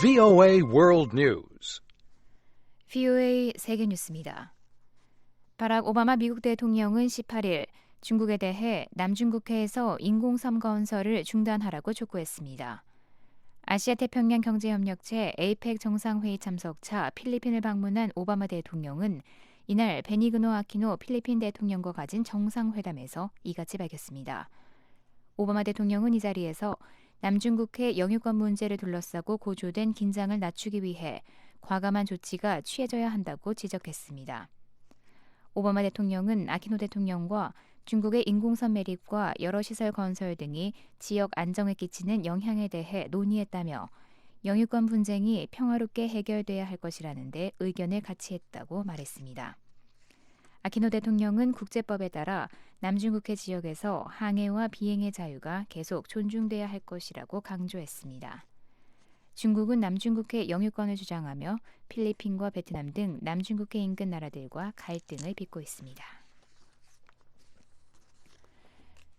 VOA World News. VOA 세계 뉴스입니다. 바락 오바마 미국 대통령은 18일 중국에 대해 남중국해에서 인공섬 건설을 중단하라고 촉구했습니다. 아시아 태평양 경제협력체 APEC 정상회의 참석차 필리핀을 방문한 오바마 대통령은 이날 베니그노 아키노 필리핀 대통령과 가진 정상회담에서 이같이 밝혔습니다. 오바마 대통령은 이 자리에서 남중국해 영유권 문제를 둘러싸고 고조된 긴장을 낮추기 위해 과감한 조치가 취해져야 한다고 지적했습니다. 오바마 대통령은 아키노 대통령과 중국의 인공섬 매립과 여러 시설 건설 등이 지역 안정에 끼치는 영향에 대해 논의했다며 영유권 분쟁이 평화롭게 해결돼야 할 것이라는 데 의견을 같이 했다고 말했습니다. 아키노 대통령은 국제법에 따라 남중국해 지역에서 항해와 비행의 자유가 계속 존중돼야 할 것이라고 강조했습니다. 중국은 남중국해 영유권을 주장하며 필리핀과 베트남 등 남중국해 인근 나라들과 갈등을 빚고 있습니다.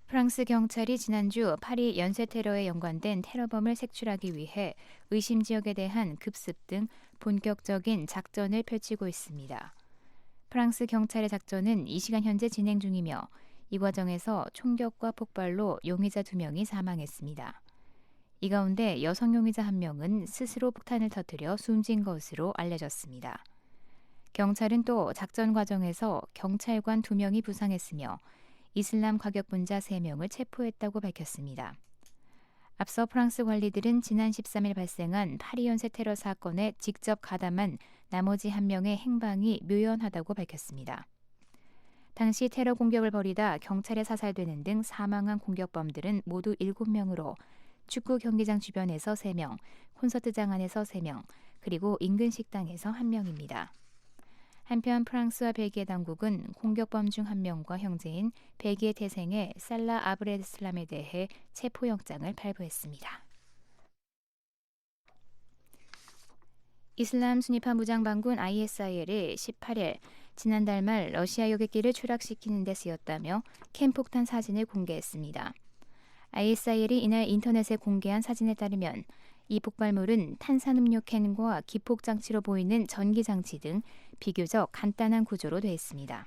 프랑스 경찰이 지난주 파리 연쇄 테러에 연관된 테러범을 색출하기 위해 의심 지역에 대한 급습 등 본격적인 작전을 펼치고 있습니다. 프랑스 경찰의 작전은 이 시간 현재 진행 중이며 이 과정에서 총격과 폭발로 용의자 2명이 사망했습니다. 이 가운데 여성 용의자 1명은 스스로 폭탄을 터뜨려 숨진 것으로 알려졌습니다. 경찰은 또 작전 과정에서 경찰관 2명이 부상했으며 이슬람 과격분자 3명을 체포했다고 밝혔습니다. 앞서 프랑스 관리들은 지난 13일 발생한 파리 연쇄 테러 사건에 직접 가담한 나머지 1명의 행방이 묘연하다고 밝혔습니다. 당시 테러 공격을 벌이다 경찰에 사살되는 등 사망한 공격범들은 모두 7명으로 축구 경기장 주변에서 3명, 콘서트장 안에서 3명, 그리고 인근 식당에서 1명입니다. 한편 프랑스와 벨기에 당국은 공격범 중 1명과 형제인 벨기에 태생의 살라 아브데슬람에 대해 체포영장을 발부했습니다. 이슬람 순위파 무장반군 ISIL이 18일 지난달 말 러시아 여객기를 추락시키는 데 쓰였다며 캠폭탄 사진을 공개했습니다. ISIL이 이날 인터넷에 공개한 사진에 따르면 이 폭발물은 탄산음료 캔과 기폭장치로 보이는 전기장치 등 비교적 간단한 구조로 되어 있습니다.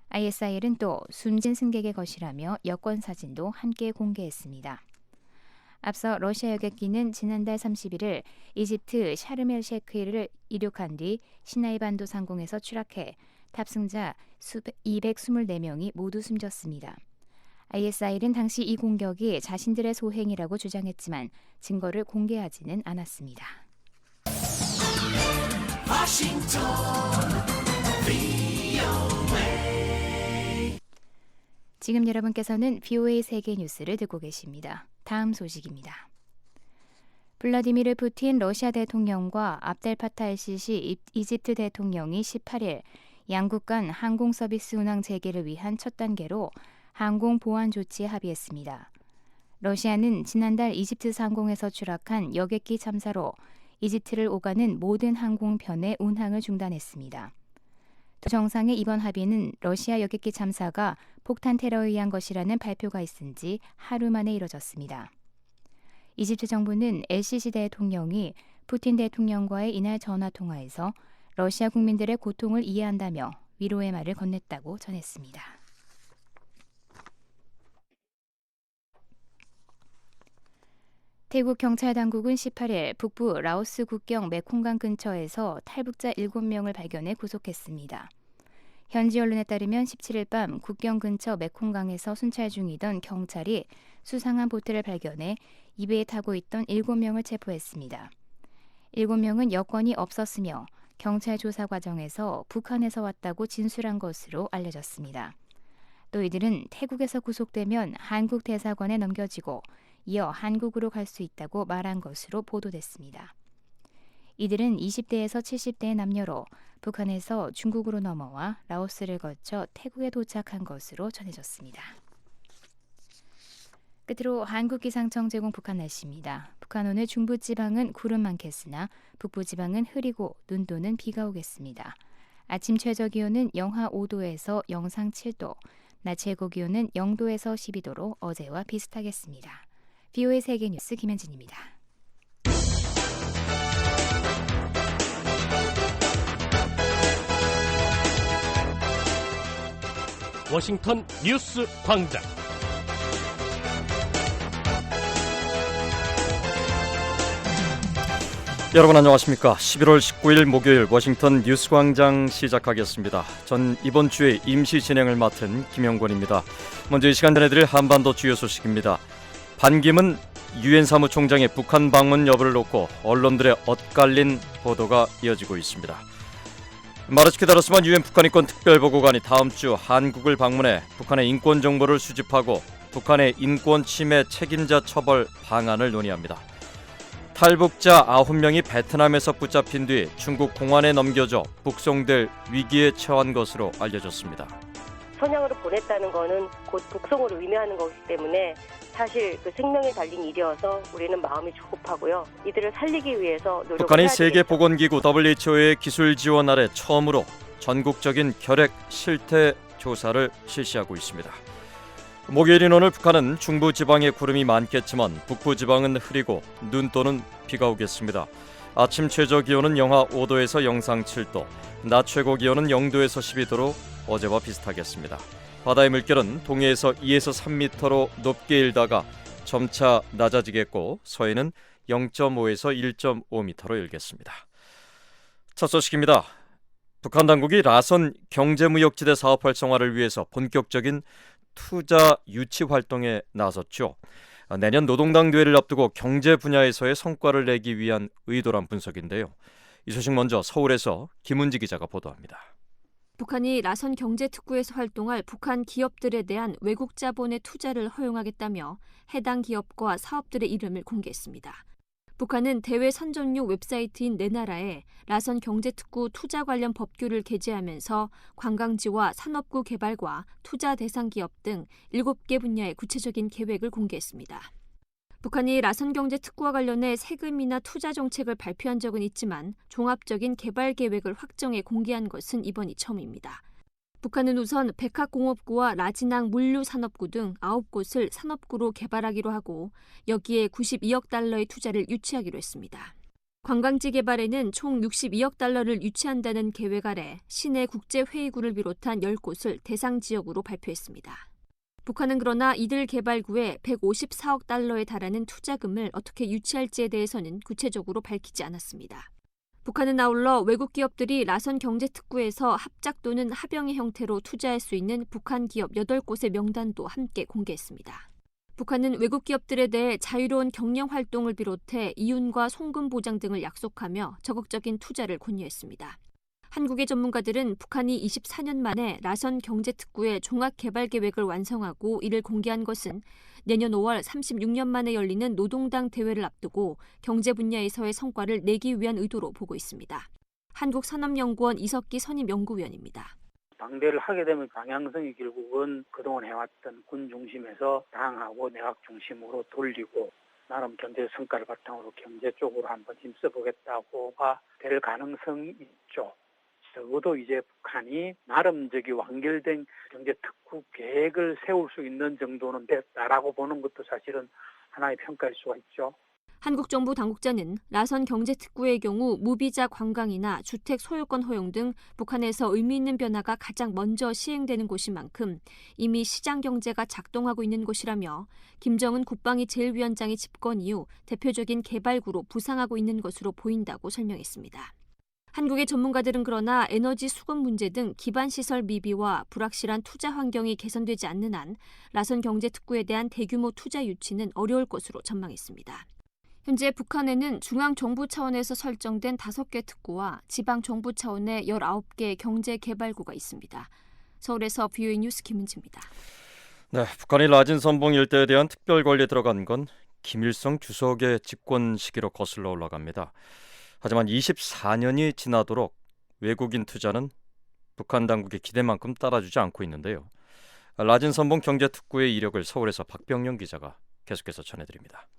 ISIL은 또 숨진 승객의 것이라며 여권 사진도 함께 공개했습니다. 앞서 러시아 여객기는 지난달 31일 이집트 샤르멜 셰크를 이륙한 뒤 시나이 반도 상공에서 추락해 탑승자 224명이 모두 숨졌습니다. ISIL은 당시 이 공격이 자신들의 소행이라고 주장했지만 증거를 공개하지는 않았습니다. 지금 여러분께서는 VOA 세계 뉴스를 듣고 계십니다. 다음 소식입니다. 블라디미르 푸틴 러시아 대통령과 압델 파타 엘시시 이집트 대통령이 18일 양국 간 항공 서비스 운항 재개를 위한 첫 단계로 항공 보안 조치에 합의했습니다. 러시아는 지난달 이집트 상공에서 추락한 여객기 참사로 이집트를 오가는 모든 항공편의 운항을 중단했습니다. 두 정상의 이번 합의는 러시아 여객기 참사가 폭탄 테러에 의한 것이라는 발표가 있은 지 하루 만에 이뤄졌습니다. 이집트 정부는 엘시시 대통령이 푸틴 대통령과의 이날 전화통화에서 러시아 국민들의 고통을 이해한다며 위로의 말을 건넸다고 전했습니다. 태국 경찰 당국은 18일 북부 라오스 국경 메콩강 근처에서 탈북자 7명을 발견해 구속했습니다. 현지 언론에 따르면 17일 밤 국경 근처 메콩강에서 순찰 중이던 경찰이 수상한 보트를 발견해 이 배에 타고 있던 7명을 체포했습니다. 7명은 여권이 없었으며 경찰 조사 과정에서 북한에서 왔다고 진술한 것으로 알려졌습니다. 또 이들은 태국에서 구속되면 한국 대사관에 넘겨지고 이어 한국으로 갈 수 있다고 말한 것으로 보도됐습니다. 이들은 20대에서 70대의 남녀로 북한에서 중국으로 넘어와 라오스를 거쳐 태국에 도착한 것으로 전해졌습니다. 끝으로 한국기상청 제공 북한 날씨입니다. 북한 오늘 중부지방은 구름 많겠으나 북부지방은 흐리고 눈 또는 비가 오겠습니다. 아침 최저기온은 영하 5도에서 영상 7도, 낮 최고기온은 0도에서 12도로 어제와 비슷하겠습니다. VOA 세계뉴스 김현진입니다. 워싱턴 뉴스 광장. 여러분 안녕하십니까? 11월 19일 목요일 워싱턴 뉴스 광장 시작하겠습니다. 전 이번 주에 임시 진행을 맡은 김영권입니다. 먼저 이 시간 전해드릴 한반도 주요 소식입니다. 반기문 유엔 사무총장의 북한 방문 여부를 놓고 언론들의 엇갈린 보도가 이어지고 있습니다. 마르치키 다르스만 유엔 북한 인권 특별보고관이 다음 주 한국을 방문해 북한의 인권 정보를 수집하고 북한의 인권 침해 책임자 처벌 방안을 논의합니다. 탈북자 9명이 베트남에서 붙잡힌 뒤 중국 공안에 넘겨져 북송될 위기에 처한 것으로 알려졌습니다. 선양으로 보냈다는 것은 곧 북송을 의미하는 것이기 때문에 사실 그 생명이 달린 일이어서 우리는 마음이 조급하고요. 이들을 살리기 위해서 노력을 북한이 해야 되겠죠. 세계보건기구 WHO의 기술 지원 아래 처음으로 전국적인 결핵 실태 조사를 실시하고 있습니다. 목요일인 오늘 북한은 중부지방에 구름이 많겠지만 북부지방은 흐리고 눈 또는 비가 오겠습니다. 아침 최저기온은 영하 5도에서 영상 7도, 낮 최고기온은 0도에서 12도로 어제와 비슷하겠습니다. 바다의 물결은 동해에서 2에서 3m로 높게 일다가 점차 낮아지겠고 서해는 0.5에서 1.5m로 일겠습니다. 첫 소식입니다. 북한 당국이 라선 경제무역지대 사업 활성화를 위해서 본격적인 투자 유치 활동에 나섰죠. 내년 노동당 대회를 앞두고 경제 분야에서의 성과를 내기 위한 의도란 분석인데요. 이 소식 먼저 서울에서 김은지 기자가 보도합니다. 북한이 라선 경제특구에서 활동할 북한 기업들에 대한 외국 자본의 투자를 허용하겠다며 해당 기업과 사업들의 이름을 공개했습니다. 북한은 대외 선전용 웹사이트인 내 나라에 라선 경제특구 투자 관련 법규를 게재하면서 관광지와 산업구 개발과 투자 대상 기업 등 7개 분야의 구체적인 계획을 공개했습니다. 북한이 라선 경제특구와 관련해 세금이나 투자 정책을 발표한 적은 있지만 종합적인 개발 계획을 확정해 공개한 것은 이번이 처음입니다. 북한은 우선 백학공업구와 라진항 물류산업구 등 9곳을 산업구로 개발하기로 하고 여기에 92억 달러의 투자를 유치하기로 했습니다. 관광지 개발에는 총 62억 달러를 유치한다는 계획 아래 시내 국제회의구를 비롯한 10곳을 대상 지역으로 발표했습니다. 북한은 그러나 이들 개발구에 154억 달러에 달하는 투자금을 어떻게 유치할지에 대해서는 구체적으로 밝히지 않았습니다. 북한은 아울러 외국 기업들이 라선 경제특구에서 합작 또는 합영의 형태로 투자할 수 있는 북한 기업 8곳의 명단도 함께 공개했습니다. 북한은 외국 기업들에 대해 자유로운 경영 활동을 비롯해 이윤과 송금 보장 등을 약속하며 적극적인 투자를 권유했습니다. 한국의 전문가들은 북한이 24년 만에 라선 경제특구의 종합개발계획을 완성하고 이를 공개한 것은 내년 5월 36년 만에 열리는 노동당 대회를 앞두고 경제 분야에서의 성과를 내기 위한 의도로 보고 있습니다. 한국산업연구원 이석기 선임연구위원입니다. 당대를 하게 되면 방향성이 결국은 그동안 해왔던 군 중심에서 당하고 내각 중심으로 돌리고 나름 경제 성과를 바탕으로 경제 쪽으로 한번 힘써보겠다고가 될 가능성이 있죠. 적어도 이제 북한이 나름 완결된 경제특구 계획을 세울 수 있는 정도는 됐다라고 보는 것도 사실은 하나의 평가일 수가 있죠. 한국 정부 당국자는 라선 경제특구의 경우 무비자 관광이나 주택 소유권 허용 등 북한에서 의미 있는 변화가 가장 먼저 시행되는 곳인 만큼 이미 시장 경제가 작동하고 있는 곳이라며 김정은 국방위 제1위원장의 집권 이후 대표적인 개발구로 부상하고 있는 것으로 보인다고 설명했습니다. 한국의 전문가들은 그러나 에너지 수급 문제 등 기반시설 미비와 불확실한 투자 환경이 개선되지 않는 한 라선 경제특구에 대한 대규모 투자 유치는 어려울 것으로 전망했습니다. 현재 북한에는 중앙정부 차원에서 설정된 5개 특구와 지방정부 차원의 19개 경제개발구가 있습니다. 서울에서 VOA 뉴스 김은지입니다. 네, 북한이 라진 선봉 일대에 대한 특별관리에 들어간 건 김일성 주석의 집권 시기로 거슬러 올라갑니다. 하지만 24년이 지나도록 외국인 투자는 북한 당국의 기대만큼 따라주지 않고 있는데요. 라진 선봉 경제특구의 이력을 서울에서 박병영 기자가 계속해서 전해드립니다.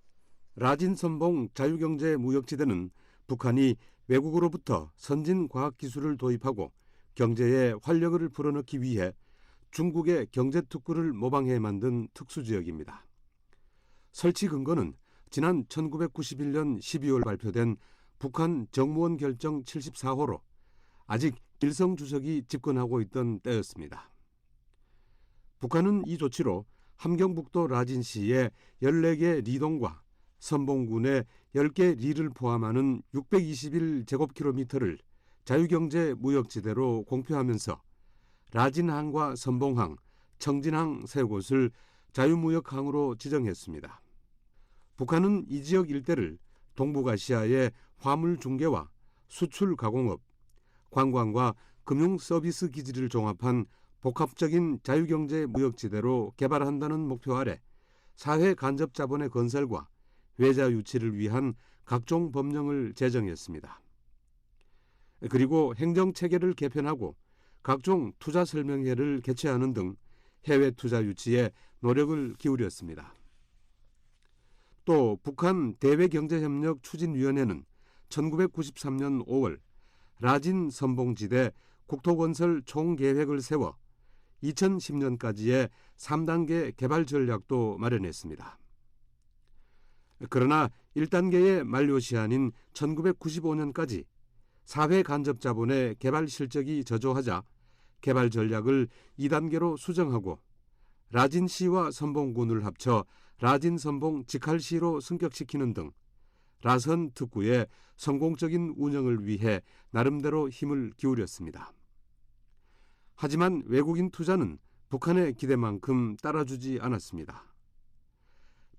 라진 선봉 자유경제 무역지대는 북한이 외국으로부터 선진 과학기술을 도입하고 경제에 활력을 불어넣기 위해 중국의 경제특구를 모방해 만든 특수지역입니다. 설치 근거는 지난 1991년 12월 발표된 북한 정무원 결정 74호로 아직 일성 주석이 집권하고 있던 때였습니다. 북한은 이 조치로 함경북도 라진시의 14개 리동과 선봉군의 10개 리를 포함하는 621제곱킬로미터를 자유경제무역지대로 공표하면서 라진항과 선봉항, 청진항 세 곳을 자유무역항으로 지정했습니다. 북한은 이 지역 일대를 동북아시아의 화물 중개와 수출 가공업, 관광과 금융 서비스 기지를 종합한 복합적인 자유경제무역지대로 개발한다는 목표 아래 사회 간접 자본의 건설과 외자 유치를 위한 각종 법령을 제정했습니다. 그리고 행정체계를 개편하고 각종 투자 설명회를 개최하는 등 해외 투자 유치에 노력을 기울였습니다. 또 북한 대외경제협력 추진위원회는 1993년 5월 라진 선봉지대 국토건설 총계획을 세워 2010년까지의 3단계 개발 전략도 마련했습니다. 그러나 1단계의 만료 시한인 1995년까지 사회 간접 자본의 개발 실적이 저조하자 개발 전략을 2단계로 수정하고 라진시와 선봉군을 합쳐 라진 선봉 직할시로 승격시키는 등 라선 특구의 성공적인 운영을 위해 나름대로 힘을 기울였습니다. 하지만 외국인 투자는 북한의 기대만큼 따라주지 않았습니다.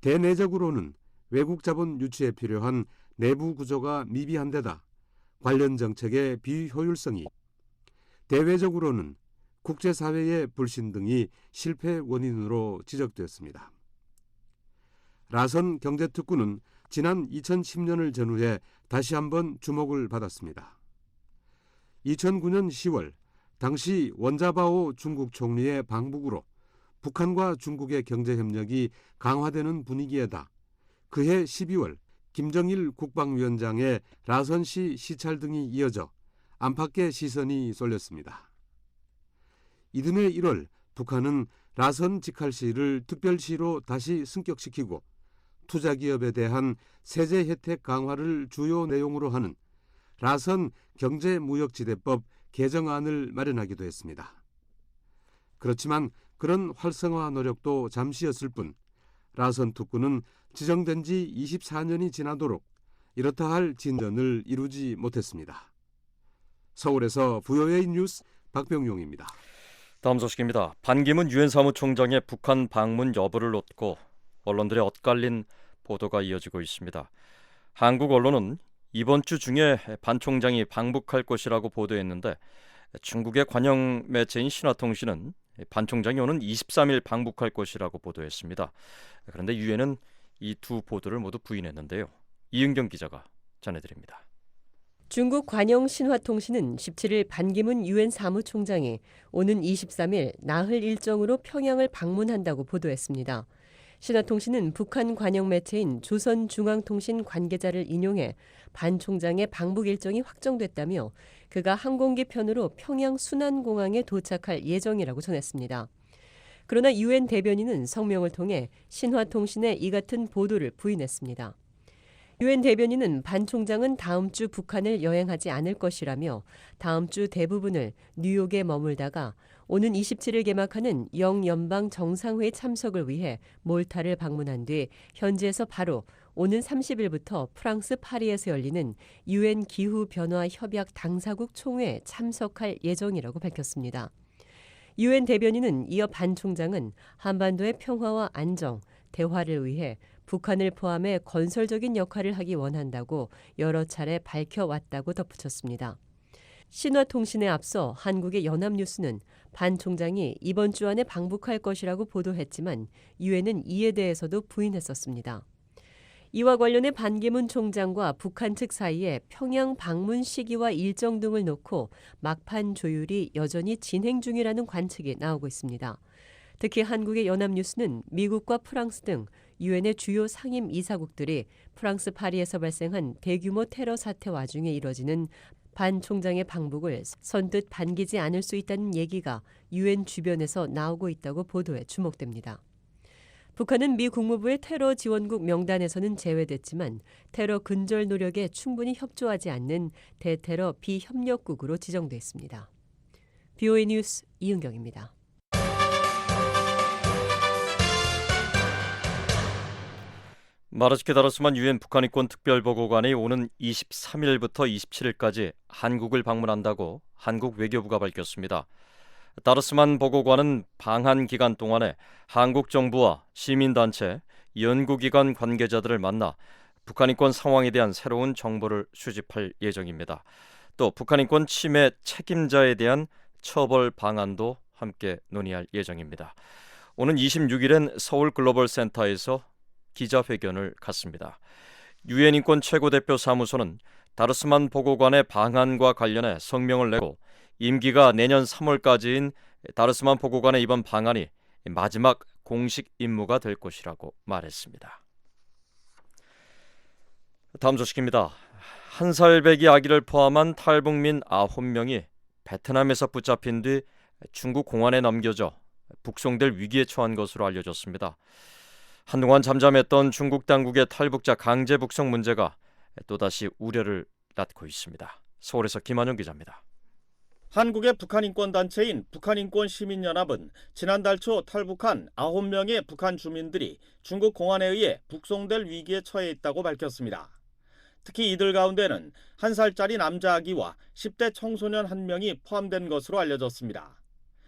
대내적으로는 외국 자본 유치에 필요한 내부 구조가 미비한 데다 관련 정책의 비효율성이, 대외적으로는 국제사회의 불신 등이 실패 원인으로 지적되었습니다. 라선 경제특구는 지난 2010년을 전후해 다시 한번 주목을 받았습니다. 2009년 10월 당시 원자바오 중국 총리의 방북으로 북한과 중국의 경제협력이 강화되는 분위기에다 그해 12월 김정일 국방위원장의 라선시 시찰 등이 이어져 안팎의 시선이 쏠렸습니다. 이듬해 1월 북한은 라선 직할시를 특별시로 다시 승격시키고 투자기업에 대한 세제 혜택 강화를 주요 내용으로 하는 라선 경제무역지대법 개정안을 마련하기도 했습니다. 그렇지만 그런 활성화 노력도 잠시였을 뿐 라선 특구는 지정된 지 24년이 지나도록 이렇다 할 진전을 이루지 못했습니다. 서울에서 VOA 뉴스 박병용입니다. 다음 소식입니다. 반기문 유엔 사무총장의 북한 방문 여부를 놓고 언론들의 엇갈린 보도가 이어지고 있습니다. 한국 언론은 이번 주 중에 반 총장이 방북할 것이라고 보도했는데 중국의 관영 매체인 신화통신은 반 총장이 오는 23일 방북할 것이라고 보도했습니다. 그런데 유엔은 이 두 보도를 모두 부인했는데요. 이은경 기자가 전해드립니다. 중국 관영 신화통신은 17일 반기문 유엔 사무총장이 오는 23일 나흘 일정으로 평양을 방문한다고 보도했습니다. 신화통신은 북한 관영 매체인 조선중앙통신 관계자를 인용해 반 총장의 방북 일정이 확정됐다며 그가 항공기 편으로 평양 순안공항에 도착할 예정이라고 전했습니다. 그러나 유엔 대변인은 성명을 통해 신화통신의 이 같은 보도를 부인했습니다. 유엔 대변인은 반 총장은 다음 주 북한을 여행하지 않을 것이라며 다음 주 대부분을 뉴욕에 머물다가 오는 27일 개막하는 영연방 정상회의 참석을 위해 몰타를 방문한 뒤 현지에서 바로 오는 30일부터 프랑스 파리에서 열리는 유엔 기후변화협약 당사국 총회에 참석할 예정이라고 밝혔습니다. 유엔 대변인은 이어 반 총장은 한반도의 평화와 안정, 대화를 위해 북한을 포함해 건설적인 역할을 하기 원한다고 여러 차례 밝혀왔다고 덧붙였습니다. 신화통신에 앞서 한국의 연합뉴스는 반 총장이 이번 주 안에 방북할 것이라고 보도했지만 유엔은 이에 대해서도 부인했었습니다. 이와 관련해 반기문 총장과 북한 측 사이에 평양 방문 시기와 일정 등을 놓고 막판 조율이 여전히 진행 중이라는 관측이 나오고 있습니다. 특히 한국의 연합뉴스는 미국과 프랑스 등 유엔의 주요 상임 이사국들이 프랑스 파리에서 발생한 대규모 테러 사태 와중에 이뤄지는 반 총장의 방북을 선뜻 반기지 않을 수 있다는 얘기가 유엔 주변에서 나오고 있다고 보도에 주목됩니다. 북한은 미 국무부의 테러 지원국 명단에서는 제외됐지만 테러 근절 노력에 충분히 협조하지 않는 대테러 비협력국으로 지정돼 있습니다. VOA 뉴스 이은경입니다. 마르츠키 다르스만 유엔 북한인권 특별보고관이 오는 23일부터 27일까지 한국을 방문한다고 한국 외교부가 밝혔습니다. 다르스만 보고관은 방한 기간 동안에 한국 정부와 시민단체, 연구기관 관계자들을 만나 북한인권 상황에 대한 새로운 정보를 수집할 예정입니다. 또 북한인권 침해 책임자에 대한 처벌 방안도 함께 논의할 예정입니다. 오는 26일엔 서울 글로벌 센터에서 기자회견을 갖습니다. 유엔 인권 최고대표 사무소는 다르스만 보고관의 방한과 관련해 성명을 내고 임기가 내년 3월까지인 다르스만 보고관의 이번 방한이 마지막 공식 임무가 될 것이라고 말했습니다. 다음 소식입니다. 1살배기 아기를 포함한 탈북민 9명이 베트남에서 붙잡힌 뒤 중국 공안에 넘겨져 북송될 위기에 처한 것으로 알려졌습니다. 한동안 잠잠했던 중국 당국의 탈북자 강제 북송 문제가 또다시 우려를 낳고 있습니다. 서울에서 김한용 기자입니다. 한국의 북한인권단체인 북한인권시민연합은 지난달 초 탈북한 9명의 북한 주민들이 중국 공안에 의해 북송될 위기에 처해 있다고 밝혔습니다. 특히 이들 가운데는 1살짜리 남자 아기와 10대 청소년 1명이 포함된 것으로 알려졌습니다.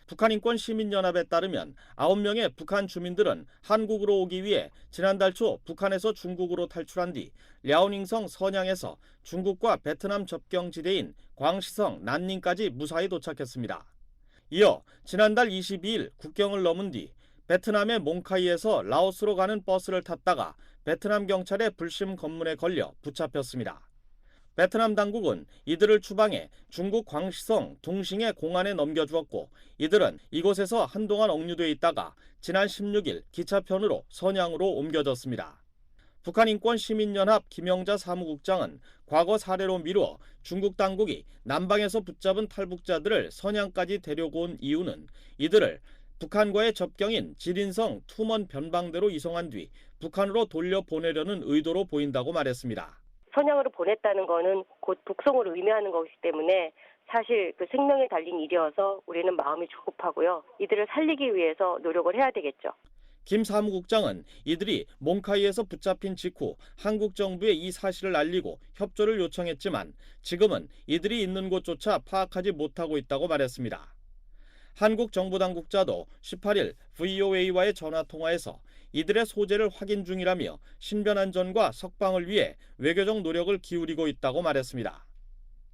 북한인권시민연합에 따르면 9명의 북한 주민들은 한국으로 오기 위해 지난달 초 북한에서 중국으로 탈출한 뒤 랴오닝성 선양에서 중국과 베트남 접경지대인 광시성 난닝까지 무사히 도착했습니다. 이어 지난달 22일 국경을 넘은 뒤 베트남의 몽카이에서 라오스로 가는 버스를 탔다가 베트남 경찰의 불심 검문에 걸려 붙잡혔습니다. 베트남 당국은 이들을 추방해 중국 광시성 둥싱의 공안에 넘겨주었고 이들은 이곳에서 한동안 억류돼 있다가 지난 16일 기차편으로 선양으로 옮겨졌습니다. 북한인권시민연합 김영자 사무국장은 과거 사례로 미루어 중국 당국이 남방에서 붙잡은 탈북자들을 선양까지 데려고 온 이유는 이들을 북한과의 접경인 지린성 투먼 변방대로 이송한 뒤 북한으로 돌려보내려는 의도로 보인다고 말했습니다. 선양으로 보냈다는 것은 곧 북송을 의미하는 것이기 때문에 사실 그 생명이 달린 일이어서 우리는 마음이 조급하고요. 이들을 살리기 위해서 노력을 해야 되겠죠. 김 사무국장은 이들이 몽카이에서 붙잡힌 직후 한국 정부에 이 사실을 알리고 협조를 요청했지만 지금은 이들이 있는 곳조차 파악하지 못하고 있다고 말했습니다. 한국 정부 당국자도 18일 VOA와의 전화통화에서 이들의 소재를 확인 중이라며 신변안전과 석방을 위해 외교적 노력을 기울이고 있다고 말했습니다.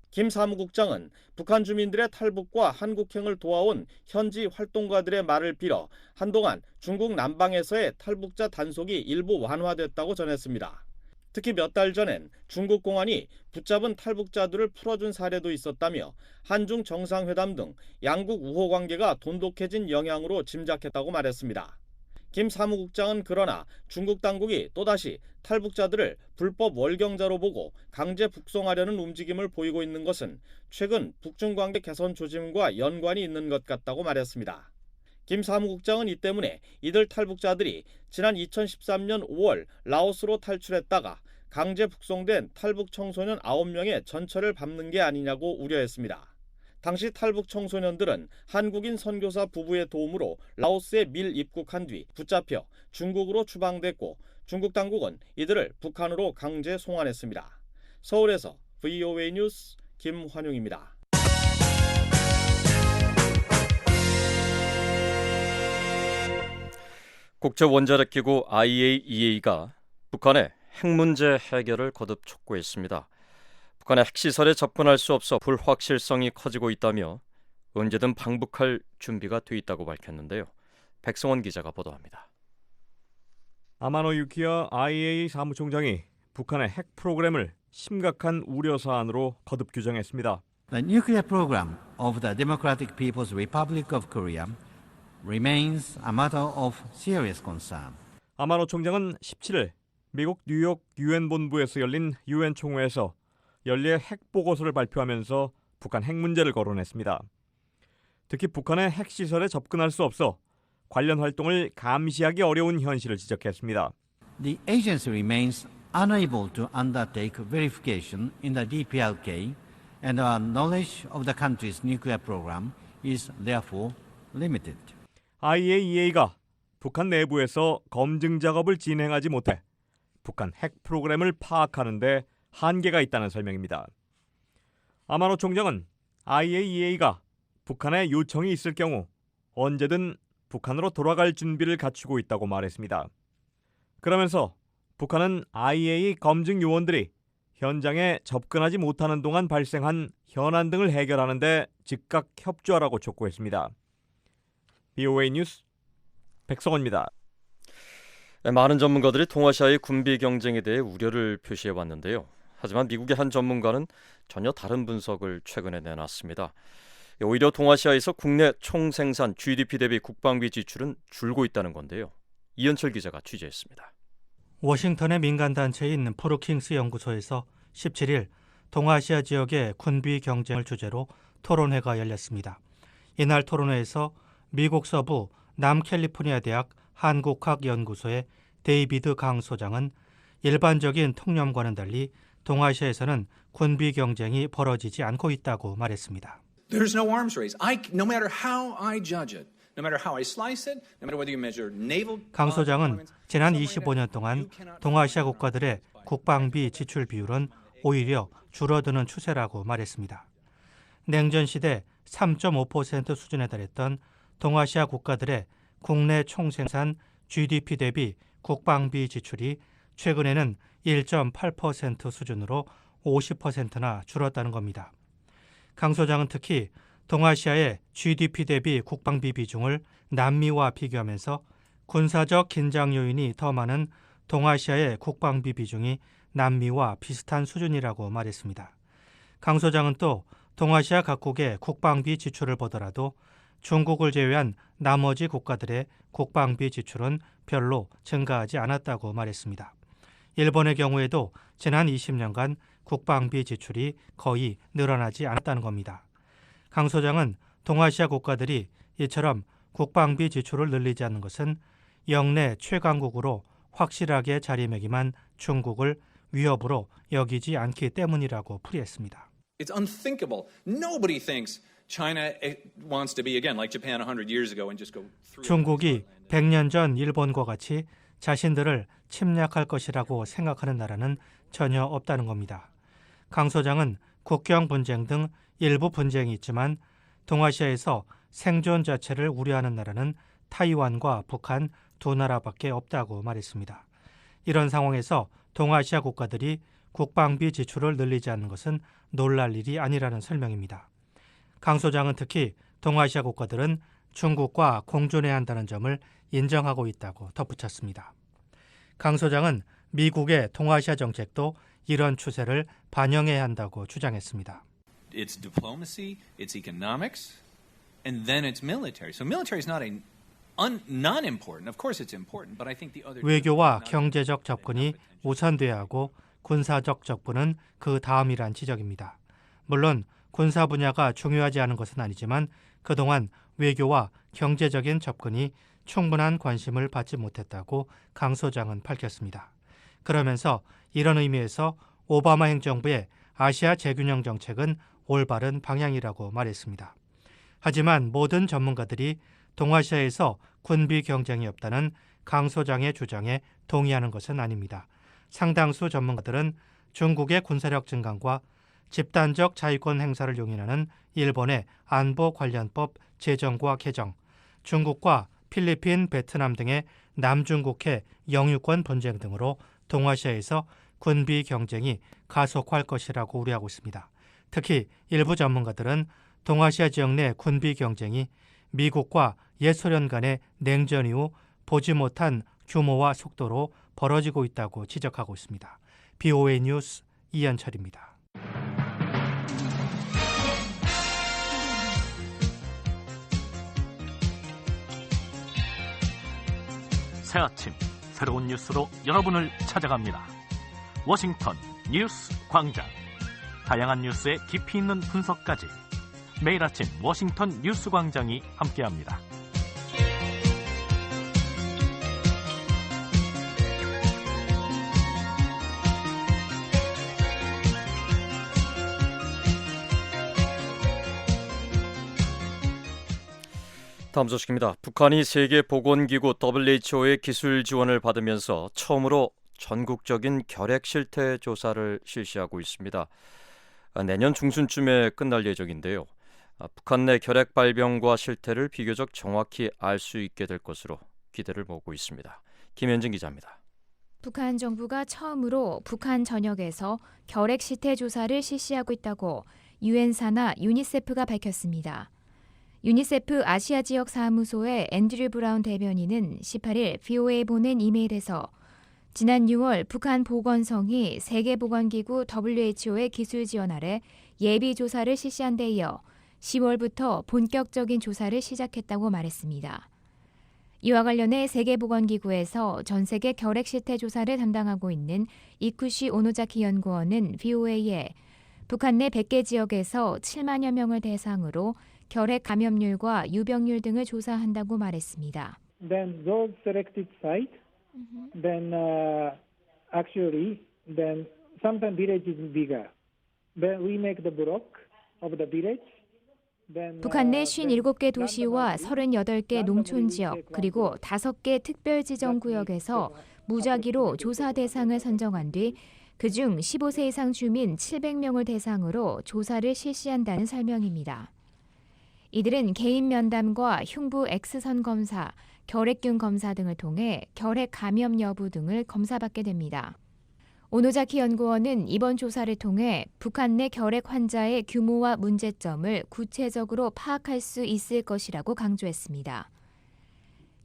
김 사무국장은 북한 주민들의 탈북과 한국행을 도와온 현지 활동가들의 말을 빌어 한동안 중국 남방에서의 탈북자 단속이 일부 완화됐다고 전했습니다. 특히 몇 달 전엔 중국 공안이 붙잡은 탈북자들을 풀어준 사례도 있었다며 한중 정상회담 등 양국 우호 관계가 돈독해진 영향으로 짐작했다고 말했습니다. 김 사무국장은 그러나 중국 당국이 또다시 탈북자들을 불법 월경자로 보고 강제 북송하려는 움직임을 보이고 있는 것은 최근 북중 관계 개선 조짐과 연관이 있는 것 같다고 말했습니다. 김 사무국장은 이 때문에 이들 탈북자들이 지난 2013년 5월 라오스로 탈출했다가 강제 북송된 탈북 청소년 9명의 전처를 밟는 게 아니냐고 우려했습니다. 당시 탈북 청소년들은 한국인 선교사 부부의 도움으로 라오스에 밀 입국한 뒤 붙잡혀 중국으로 추방됐고 중국 당국은 이들을 북한으로 강제 송환했습니다. 서울에서 VOA 뉴스 김환용입니다. 국제원자력기구 IAEA가 북한의 핵 문제 해결을 거듭 촉구했습니다. 북한의 핵시설에 접근할 수 없어 불확실성이 커지고 있다며 언제든 방북할 준비가 돼 있다고 밝혔는데요. 백성원 기자가 보도합니다. 아마노 유키야 IAEA 사무총장이 북한의 핵 프로그램을 심각한 우려 사안으로 거듭 규정했습니다. The nuclear program of the Democratic People's Republic of Korea remains a matter of serious concern. 아마노 총장은 17일 미국 뉴욕 유엔 본부에서 열린 유엔 총회에서 연례 핵 보고서를 발표하면서 북한 핵 문제를 거론했습니다. 특히 북한의 핵 시설에 접근할 수 없어 관련 활동을 감시하기 어려운 현실을 지적했습니다. The agency remains unable to undertake verification in the DPRK and our knowledge of the country's nuclear program is therefore limited. IAEA가 북한 내부에서 검증 작업을 진행하지 못해 북한 핵 프로그램을 파악하는 데 한계가 있다는 설명입니다. 아마노 총장은 IAEA가 북한의 요청이 있을 경우 언제든 북한으로 돌아갈 준비를 갖추고 있다고 말했습니다. 그러면서 북한은 IAEA 검증 요원들이 현장에 접근하지 못하는 동안 발생한 현안 등을 해결하는 데 즉각 협조하라고 촉구했습니다. BOA 뉴스 백성원입니다. 많은 전문가들이 동아시아의 군비 경쟁에 대해 우려를 표시해 왔는데요. 하지만 미국의 한 전문가는 전혀 다른 분석을 최근에 내놨습니다. 오히려 동아시아에서 국내 총생산 GDP 대비 국방비 지출은 줄고 있다는 건데요. 이현철 기자가 취재했습니다. 워싱턴의 민간단체인 프루킹스 연구소에서 17일 동아시아 지역의 군비 경쟁을 주제로 토론회가 열렸습니다. 이날 토론회에서 미국 서부 남캘리포니아 대학 한국학연구소의 데이비드 강 소장은 일반적인 통념과는 달리 동아시아에서는 군비 경쟁이 벌어지지 않고 있다고 말했습니다. There's no arms race. No matter how I judge it, no matter how I slice it, no matter whether you measure naval. 강 소장은 지난 25년 동안 동아시아 국가들의 국방비 지출 비율은 오히려 줄어드는 추세라고 말했습니다. 냉전 시대 3.5% 수준에 달했던 동아시아 국가들의 국내 총생산 GDP 대비 국방비 지출이 최근에는 1.8% 수준으로 50%나 줄었다는 겁니다. 강 소장은 특히 동아시아의 GDP 대비 국방비 비중을 남미와 비교하면서 군사적 긴장 요인이 더 많은 동아시아의 국방비 비중이 남미와 비슷한 수준이라고 말했습니다. 강 소장은 또 동아시아 각국의 국방비 지출을 보더라도 중국을 제외한 나머지 국가들의 국방비 지출은 별로 증가하지 않았다고 말했습니다. 일본의 경우에도 지난 20년간 국방비 지출이 거의 늘어나지 않았다는 겁니다. 강 소장은 동아시아 국가들이 이처럼 국방비 지출을 늘리지 않는 것은 영내 최강국으로 확실하게 자리매김한 중국을 위협으로 여기지 않기 때문이라고 풀이했습니다. It's unthinkable. Nobody thinks China wants to be again like Japan 100 years ago and just go through. 중국이 100년 전 일본과 같이 자신들을 침략할 것이라고 생각하는 나라는 전혀 없다는 겁니다. 강 소장은 국경 분쟁 등 일부 분쟁이 있지만 동아시아에서 생존 자체를 우려하는 나라는 타이완과 북한 두 나라밖에 없다고 말했습니다. 이런 상황에서 동아시아 국가들이 국방비 지출을 늘리지 않는 것은 놀랄 일이 아니라는 설명입니다. 강 소장은 특히 동아시아 국가들은 중국과 공존해야 한다는 점을 인정하고 있다고 덧붙였습니다. 강 소장은 미국의 동아시아 정책도 이런 추세를 반영해야 한다고 주장했습니다. It's diplomacy, it's economics, and then it's military. So military is not important. Of course it's important, but I think the other. 외교와 경제적 접근이 우선돼야 하고 군사적 접근은 그 다음이란 지적입니다. 물론 군사 분야가 중요하지 않은 것은 아니지만 그동안 외교와 경제적인 접근이 충분한 관심을 받지 못했다고 강 소장은 밝혔습니다. 그러면서 이런 의미에서 오바마 행정부의 아시아 재균형 정책은 올바른 방향이라고 말했습니다. 하지만 모든 전문가들이 동아시아에서 군비 경쟁이 없다는 강 소장의 주장에 동의하는 것은 아닙니다. 상당수 전문가들은 중국의 군사력 증강과 집단적 자위권 행사를 용인하는 일본의 안보 관련법 제정과 개정, 중국과 필리핀, 베트남 등의 남중국해 영유권 분쟁 등으로 동아시아에서 군비 경쟁이 가속화할 것이라고 우려하고 있습니다. 특히 일부 전문가들은 동아시아 지역 내 군비 경쟁이 미국과 옛소련 간의 냉전 이후 보지 못한 규모와 속도로 벌어지고 있다고 지적하고 있습니다. BOA 뉴스 이현철입니다. 새 아침 새로운 뉴스로 여러분을 찾아갑니다. 워싱턴 뉴스 광장. 다양한 뉴스의 깊이 있는 분석까지 매일 아침 워싱턴 뉴스 광장이 함께합니다. 다음 소식입니다. 북한이 세계보건기구 WHO의 기술 지원을 받으면서 처음으로 전국적인 결핵 실태 조사를 실시하고 있습니다. 내년 중순쯤에 끝날 예정인데요. 북한 내 결핵 발병과 실태를 비교적 정확히 알 수 있게 될 것으로 기대를 모으고 있습니다. 김현진 기자입니다. 북한 정부가 처음으로 북한 전역에서 결핵 실태 조사를 실시하고 있다고 유엔 산하 유니세프가 밝혔습니다. 유니세프 아시아 지역 사무소의 앤드류 브라운 대변인은 18일 VOA에 보낸 이메일에서 지난 6월 북한 보건성이 세계보건기구 WHO의 기술 지원 아래 예비 조사를 실시한 데 이어 10월부터 본격적인 조사를 시작했다고 말했습니다. 이와 관련해 세계보건기구에서 전 세계 결핵 실태 조사를 담당하고 있는 이쿠시 오노자키 연구원은 VOA에 북한 내 100개 지역에서 7만여 명을 대상으로 결핵 감염률과 유병률 등을 조사한다고 말했습니다. Then those selected sites, then then sometimes village is bigger. Then we make the block of the village. 북한 내 57개 도시와 38개 농촌 지역 그리고 5개 특별지정구역에서 무작위로 조사 대상을 선정한 뒤 그중 15세 이상 주민 700명을 대상으로 조사를 실시한다는 설명입니다. 이들은 개인 면담과 흉부 X선 검사, 결핵균 검사 등을 통해 결핵 감염 여부 등을 검사받게 됩니다. 오노자키 연구원은 이번 조사를 통해 북한 내 결핵 환자의 규모와 문제점을 구체적으로 파악할 수 있을 것이라고 강조했습니다.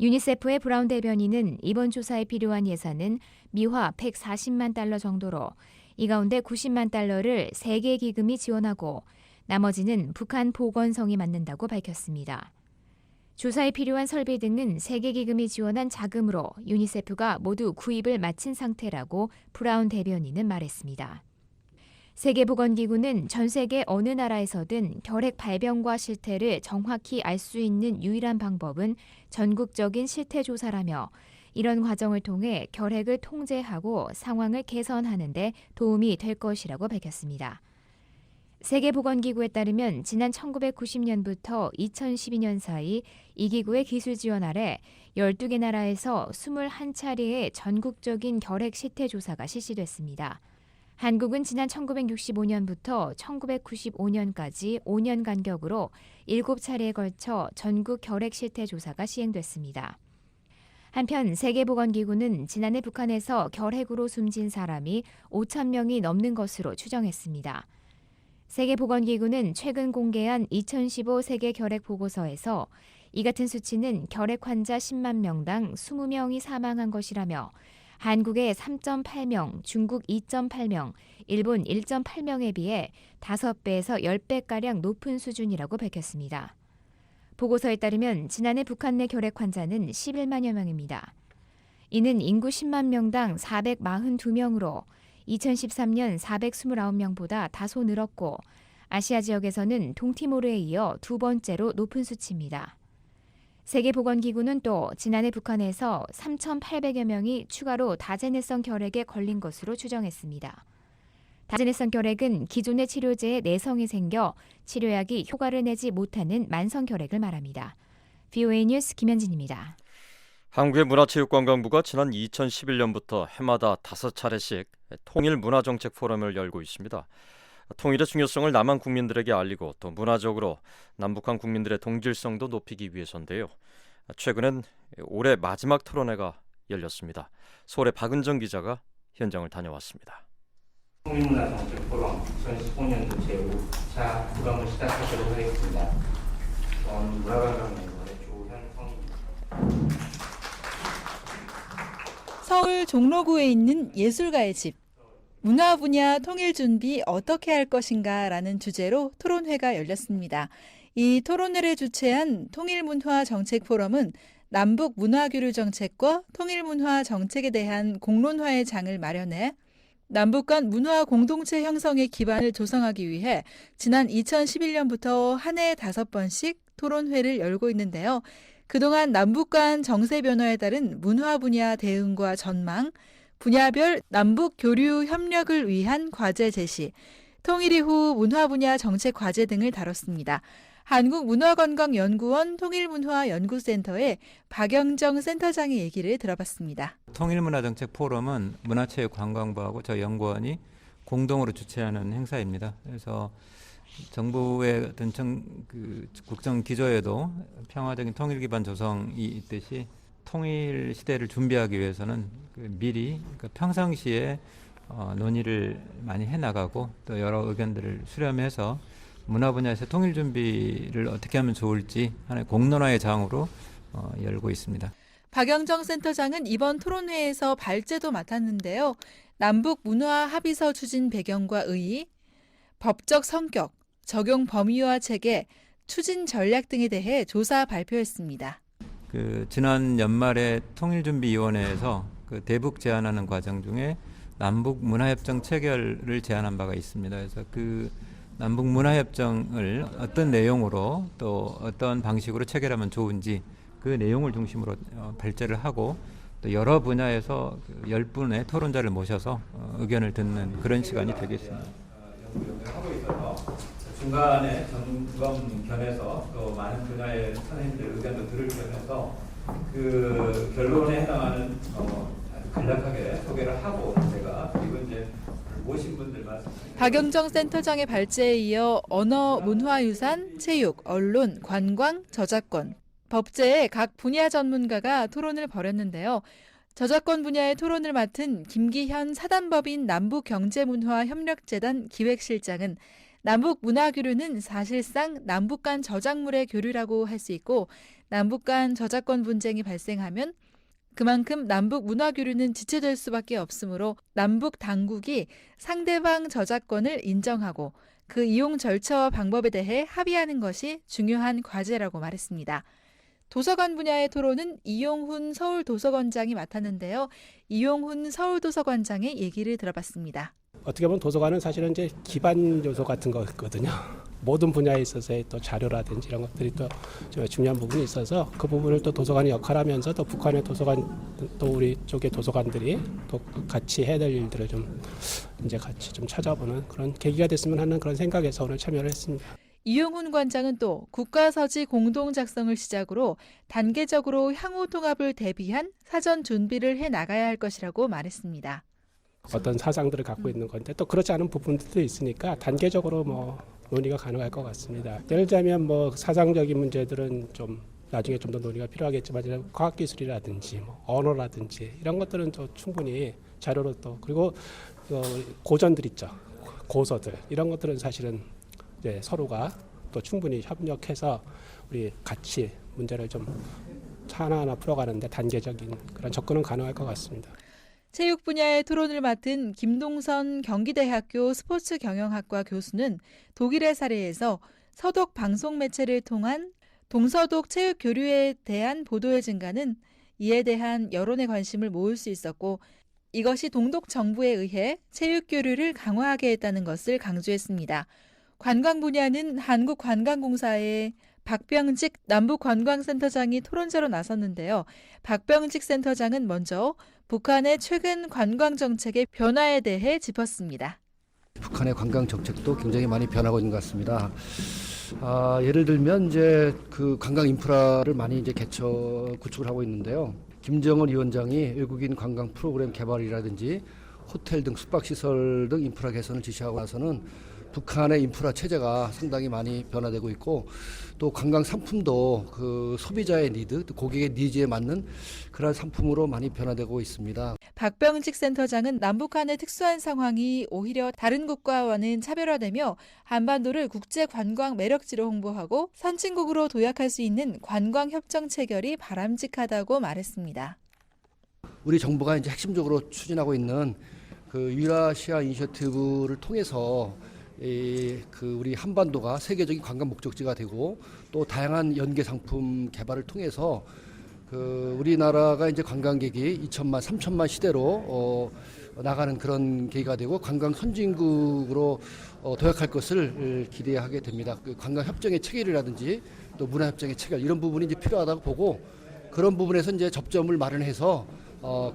유니세프의 브라운 대변인은 이번 조사에 필요한 예산은 미화 140만 달러 정도로 이 가운데 90만 달러를 세계 기금이 지원하고 나머지는 북한 보건성이 맡는다고 밝혔습니다. 조사에 필요한 설비 등은 세계기금이 지원한 자금으로 유니세프가 모두 구입을 마친 상태라고 브라운 대변인은 말했습니다. 세계보건기구는 전 세계 어느 나라에서든 결핵 발병과 실태를 정확히 알 수 있는 유일한 방법은 전국적인 실태 조사라며 이런 과정을 통해 결핵을 통제하고 상황을 개선하는 데 도움이 될 것이라고 밝혔습니다. 세계보건기구에 따르면 지난 1990년부터 2012년 사이 이 기구의 기술 지원 아래 12개 나라에서 21차례의 전국적인 결핵 실태 조사가 실시됐습니다. 한국은 지난 1965년부터 1995년까지 5년 간격으로 7차례에 걸쳐 전국 결핵 실태 조사가 시행됐습니다. 한편 세계보건기구는 지난해 북한에서 결핵으로 숨진 사람이 5천 명이 넘는 것으로 추정했습니다. 세계보건기구는 최근 공개한 2015 세계 결핵 보고서에서 이 같은 수치는 결핵 환자 10만 명당 20명이 사망한 것이라며 한국의 3.8명, 중국 2.8명, 일본 1.8명에 비해 5배에서 10배가량 높은 수준이라고 밝혔습니다. 보고서에 따르면 지난해 북한 내 결핵 환자는 11만여 명입니다. 이는 인구 10만 명당 442명으로 2013년 429명보다 다소 늘었고 아시아 지역에서는 동티모르에 이어 두 번째로 높은 수치입니다. 세계보건기구는 또 지난해 북한에서 3,800여 명이 추가로 다제네성 결핵에 걸린 것으로 추정했습니다. 다제네성 결핵은 기존의 치료제에 내성이 생겨 치료약이 효과를 내지 못하는 만성 결핵을 말합니다. VOA 뉴스 김현진입니다. 한국의 문화체육관광부가 지난 2011년부터 해마다 5차례씩 통일문화정책 포럼을 열고 있습니다. 통일의 중요성을 남한 국민들에게 알리고 또 문화적으로 남북한 국민들의 동질성도 높이기 위해서인데요. 최근엔 올해 마지막 토론회가 열렸습니다. 서울의 박은정 기자가 현장을 다녀왔습니다. 통일문화정책 포럼 2015년도 제5차 부감을 시작하도록 하겠습니다. 문화관광연구원의 조현성입니다. 서울 종로구에 있는 예술가의 집. 문화 분야 통일 준비 어떻게 할 것인가라는 주제로 토론회가 열렸습니다. 이 토론회를 주최한 통일문화정책포럼은 남북 문화교류 정책과 통일문화 정책에 대한 공론화의 장을 마련해 남북 간 문화 공동체 형성의 기반을 조성하기 위해 지난 2011년부터 한 해에 5번씩 토론회를 열고 있는데요. 그동안 남북 간 정세 변화에 따른 문화 분야 대응과 전망, 분야별 남북 교류 협력을 위한 과제 제시, 통일 이후 문화 분야 정책 과제 등을 다뤘습니다. 한국문화관광연구원 통일문화연구센터의 박영정 센터장의 얘기를 들어봤습니다. 통일문화정책 포럼은 문화체육관광부하고 저희 연구원이 공동으로 주최하는 행사입니다. 그래서 정부의 어떤 국정 기조에도 평화적인 통일 기반 조성이 있듯이 통일 시대를 준비하기 위해서는 미리 평상시에 논의를 많이 해나가고 또 여러 의견들을 수렴해서 문화 분야에서 통일 준비를 어떻게 하면 좋을지 하나의 공론화의 장으로 열고 있습니다. 박영정 센터장은 이번 토론회에서 발제도 맡았는데요. 남북 문화 합의서 추진 배경과 의의, 법적 성격, 적용 범위와 체계, 추진 전략 등에 대해 조사 발표했습니다. 지난 연말에 통일준비위원회에서 대북 제안하는 과정 중에 남북 문화협정 체결을 제안한 바가 있습니다. 그래서 남북 문화협정을 어떤 내용으로 또 어떤 방식으로 체결하면 좋은지 그 내용을 중심으로 발제를 하고 또 여러 분야에서 10분의 토론자를 모셔서 의견을 듣는 그런 시간이 되겠습니다. 하고 있어서 중간에 점검 겸해서 또 많은 분야의 선생님들 의견도 들을 겸해서 그 결론에 해당하는 간략하게 소개를 하고 제가 그리고 이제 모신 분들 말씀. 박영정 센터장의 발제에 이어 언어, 문화유산, 체육, 언론, 관광, 저작권, 법제의 각 분야 전문가가 토론을 벌였는데요. 저작권 분야의 토론을 맡은 김기현 사단법인 남북경제문화협력재단 기획실장은 남북 문화교류는 사실상 남북 간 저작물의 교류라고 할 수 있고 남북 간 저작권 분쟁이 발생하면 그만큼 남북 문화교류는 지체될 수밖에 없으므로 남북 당국이 상대방 저작권을 인정하고 그 이용 절차와 방법에 대해 합의하는 것이 중요한 과제라고 말했습니다. 도서관 분야의 토론은 이용훈 서울도서관장이 맡았는데요. 이용훈 서울도서관장의 얘기를 들어봤습니다. 어떻게 보면 도서관은 사실은 이제 기반 요소 같은 거거든요. 모든 분야에 있어서의 또 자료라든지 이런 것들이 또 중요한 부분이 있어서 그 부분을 또 도서관이 역할하면서 또 북한의 도서관 또 우리 쪽의 도서관들이 또 같이 해야 될 일들을 좀 이제 같이 좀 찾아보는 그런 계기가 됐으면 하는 그런 생각에서 오늘 참여를 했습니다. 이용훈 관장은 또 국가서지 공동 작성을 시작으로 단계적으로 향후 통합을 대비한 사전 준비를 해 나가야 할 것이라고 말했습니다. 어떤 사상들을 갖고 있는 건데 또 그렇지 않은 부분들도 있으니까 단계적으로 논의가 가능할 것 같습니다. 예를 들자면 사상적인 문제들은 좀 나중에 좀 더 논의가 필요하겠지만 과학기술이라든지 언어라든지 이런 것들은 또 충분히 자료로 또 그리고 고전들 있죠. 고서들 이런 것들은 사실은 이제 서로가 또 충분히 협력해서 우리 같이 문제를 좀 하나하나 풀어가는데 단계적인 그런 접근은 가능할 것 같습니다. 체육 분야의 토론을 맡은 김동선 경기대학교 스포츠경영학과 교수는 독일의 사례에서 서독 방송 매체를 통한 동서독 체육 교류에 대한 보도의 증가는 이에 대한 여론의 관심을 모을 수 있었고 이것이 동독 정부에 의해 체육 교류를 강화하게 했다는 것을 강조했습니다. 관광 분야는 한국관광공사의 박병직 남북관광센터장이 토론자로 나섰는데요. 박병직 센터장은 먼저 북한의 최근 관광정책의 변화에 대해 짚었습니다. 북한의 관광정책도 굉장히 많이 변하고 있는 것 같습니다. 예를 들면 이제 그 관광 인프라를 많이 이제 구축을 하고 있는데요. 김정은 위원장이 외국인 관광 프로그램 개발이라든지 호텔 등 숙박시설 등 인프라 개선을 지시하고 나서는 북한의 인프라 체제가 상당히 많이 변화되고 있고 또 관광 상품도 그 소비자의 니드, 고객의 니즈에 맞는 그런 상품으로 많이 변화되고 있습니다. 박병직 센터장은 남북한의 특수한 상황이 오히려 다른 국가와는 차별화되며 한반도를 국제 관광 매력지로 홍보하고 선진국으로 도약할 수 있는 관광 협정 체결이 바람직하다고 말했습니다. 우리 정부가 이제 핵심적으로 추진하고 있는 그 유라시아 이니셔티브를 통해서 우리 한반도가 세계적인 관광 목적지가 되고 또 다양한 연계 상품 개발을 통해서 우리나라가 이제 관광객이 2천만, 3천만 시대로 나가는 그런 계기가 되고 관광 선진국으로 도약할 것을 기대하게 됩니다. 관광 협정의 체결이라든지 또 문화 협정의 체결 이런 부분이 이제 필요하다고 보고 그런 부분에서 이제 접점을 마련해서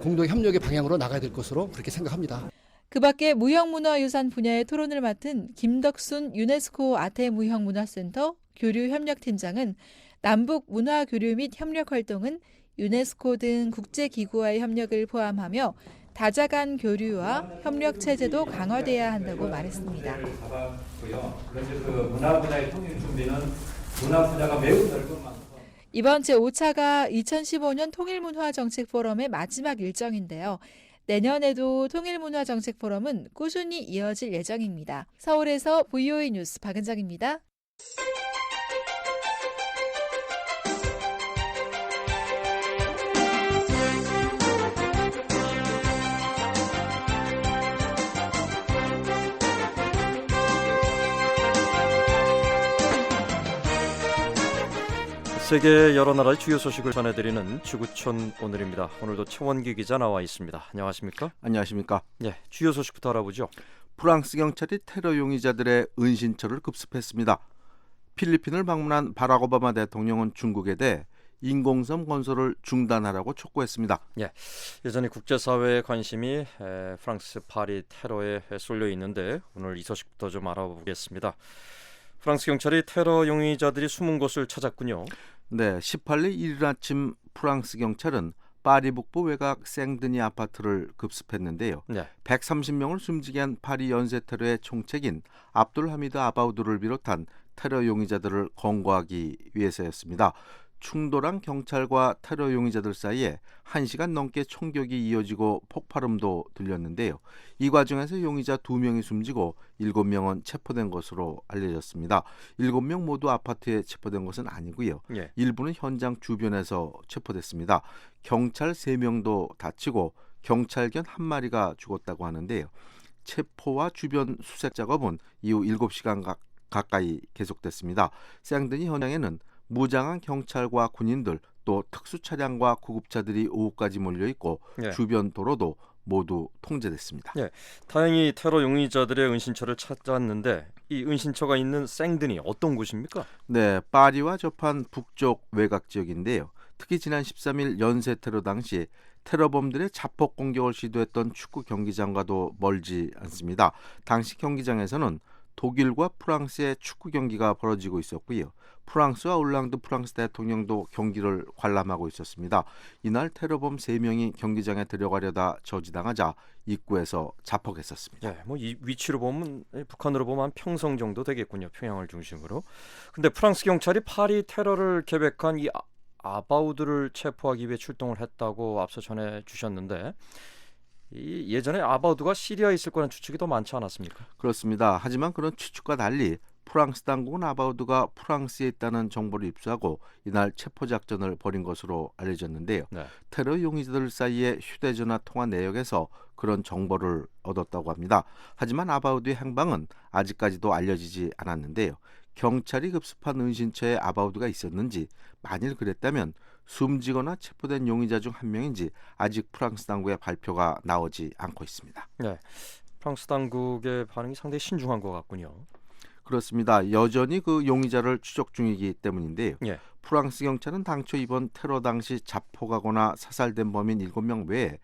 공동 협력의 방향으로 나가야 될 것으로 그렇게 생각합니다. 그 밖에 무형문화유산 분야의 토론을 맡은 김덕순 유네스코 아태무형문화센터 교류협력팀장은 남북 문화 교류 및 협력 활동은 유네스코 등 국제기구와의 협력을 포함하며 다자 간 교류와 협력 체제도 강화돼야 한다고 말했습니다. 그런데 그 문화 분야의 통일 준비는 문화 분야가 매우 넓은 만큼 이번 제5차가 2015년 통일문화정책 포럼의 마지막 일정인데요. 내년에도 통일문화정책 포럼은 꾸준히 이어질 예정입니다. 서울에서 VOA 뉴스 박은정입니다. 세계 여러 나라의 주요 소식을 전해드리는 지구촌 오늘입니다. 오늘도 최원기 기자 나와 있습니다. 안녕하십니까? 안녕하십니까? 네, 주요 소식부터 알아보죠. 프랑스 경찰이 테러 용의자들의 은신처를 급습했습니다. 필리핀을 방문한 바락 오바마 대통령은 중국에 대해 인공섬 건설을 중단하라고 촉구했습니다. 예, 여전히 국제사회의 관심이 프랑스 파리 테러에 쏠려 있는데 오늘 이 소식부터 좀 알아보겠습니다. 프랑스 경찰이 테러 용의자들이 숨은 곳을 찾았군요. 네, 18일 이른 아침 프랑스 경찰은 파리 북부 외곽 생드니 아파트를 급습했는데요. 네. 130명을 숨지게 한 파리 연쇄 테러의 총책인 압둘 하미드 아바우드를 비롯한 테러 용의자들을 검거하기 위해서였습니다. 충돌한 경찰과 테러 용의자들 사이에 1시간 넘게 총격이 이어지고 폭발음도 들렸는데요. 이 과정에서 용의자 2명이 숨지고 7명은 체포된 것으로 알려졌습니다. 7명 모두 아파트에 체포된 것은 아니고요. 예. 일부는 현장 주변에서 체포됐습니다. 경찰 3명도 다치고 경찰견 1마리가 죽었다고 하는데요. 체포와 주변 수색 작업은 이후 7시간 가까이 계속됐습니다. 생드니 현장에는 무장한 경찰과 군인들 또 특수차량과 구급차들이 오후까지 몰려있고 예. 주변 도로도 모두 통제됐습니다. 예, 다행히 테러 용의자들의 은신처를 찾았는데 이 은신처가 있는 생드니 어떤 곳입니까? 네, 파리와 접한 북쪽 외곽 지역인데요. 특히 지난 13일 연쇄 테러 당시 테러범들의 자폭 공격을 시도했던 축구 경기장과도 멀지 않습니다. 당시 경기장에서는 독일과 프랑스의 축구 경기가 벌어지고 있었고요. 프랑스와 올랑드 프랑스 대통령도 경기를 관람하고 있었습니다. 이날 테러범 3명이 경기장에 들어가려다 저지당하자 입구에서 자폭했었습니다. 예, 뭐 이 위치로 보면 북한으로 보면 한 평성 정도 되겠군요. 평양을 중심으로. 근데 프랑스 경찰이 파리 테러를 계획한 이 아바우드를 체포하기 위해 출동을 했다고 앞서 전해 주셨는데 예전에 아바우드가 시리아에 있을 거라는 추측이 더 많지 않았습니까? 그렇습니다. 하지만 그런 추측과 달리 프랑스 당국은 아바우드가 프랑스에 있다는 정보를 입수하고 이날 체포작전을 벌인 것으로 알려졌는데요. 네. 테러 용의자들 사이의 휴대전화 통화 내역에서 그런 정보를 얻었다고 합니다. 하지만 아바우드의 행방은 아직까지도 알려지지 않았는데요. 경찰이 급습한 은신처에 아바우드가 있었는지 만일 그랬다면 숨지거나 체포된 용의자 중 한 명인지 아직 프랑스 당국의 발표가 나오지 않고 있습니다. 네, 프랑스 당국의 반응이 상당히 신중한 것 같군요. 그렇습니다. 여전히 그 용의자를 추적 중이기 때문인데요. 예. 프랑스 경찰은 당초 이번 테러 당시 자폭하거나 사살된 범인 7명 외에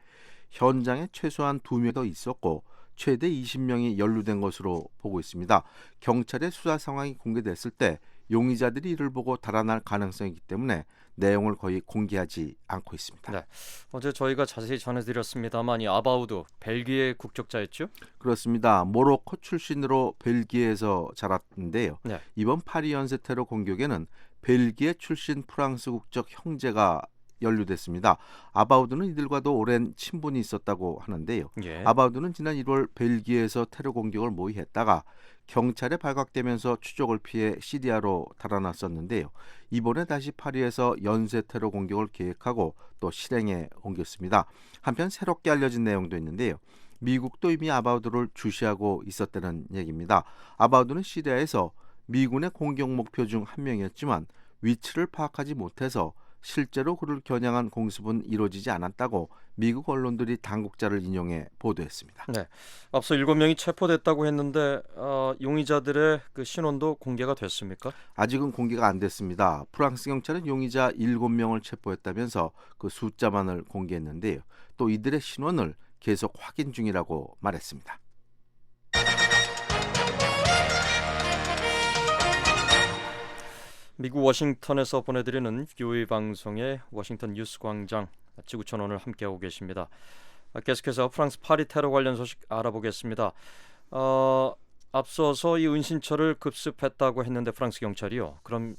현장에 최소한 2명 더 있었고 최대 20명이 연루된 것으로 보고 있습니다. 경찰의 수사 상황이 공개됐을 때 용의자들이 이를 보고 달아날 가능성이 있기 때문에 내용을 거의 공개하지 않고 있습니다. 네, 어제 저희가 자세히 전해드렸습니다만 이 아바우드 벨기에 국적자였죠? 그렇습니다. 모로코 출신으로 벨기에에서 자랐는데요. 네. 이번 파리 연쇄 테러 공격에는 벨기에 출신 프랑스 국적 형제가 연루됐습니다. 아바우드는 이들과도 오랜 친분이 있었다고 하는데요. 예. 아바우드는 지난 1월 벨기에에서 테러 공격을 모의했다가 경찰에 발각되면서 추적을 피해 시리아로 달아났었는데요. 이번에 다시 파리에서 연쇄 테러 공격을 계획하고 또 실행에 옮겼습니다. 한편 새롭게 알려진 내용도 있는데요. 미국도 이미 아바우드를 주시하고 있었다는 얘기입니다. 아바우드는 시리아에서 미군의 공격 목표 중 한 명이었지만 위치를 파악하지 못해서 실제로 그를 겨냥한 공습은 이루어지지 않았다고 미국 언론들이 당국자를 인용해 보도했습니다. 네, 앞서 7명이 체포됐다고 했는데 용의자들의 그 신원도 공개가 됐습니까? 아직은 공개가 안 됐습니다. 프랑스 경찰은 용의자 7명을 체포했다면서 그 숫자만을 공개했는데요. 또 이들의 신원을 계속 확인 중이라고 말했습니다. 미국 워싱턴에서 보내드리는 VOA 방송의 워싱턴 뉴스 광장 지구촌 오늘 함께하고 계십니다. 계속해서 프랑스 파리 테러 관련 소식 알아보겠습니다. 앞서서 이 은신처를 급습했다고 했는데 프랑스 경찰이요. 그럼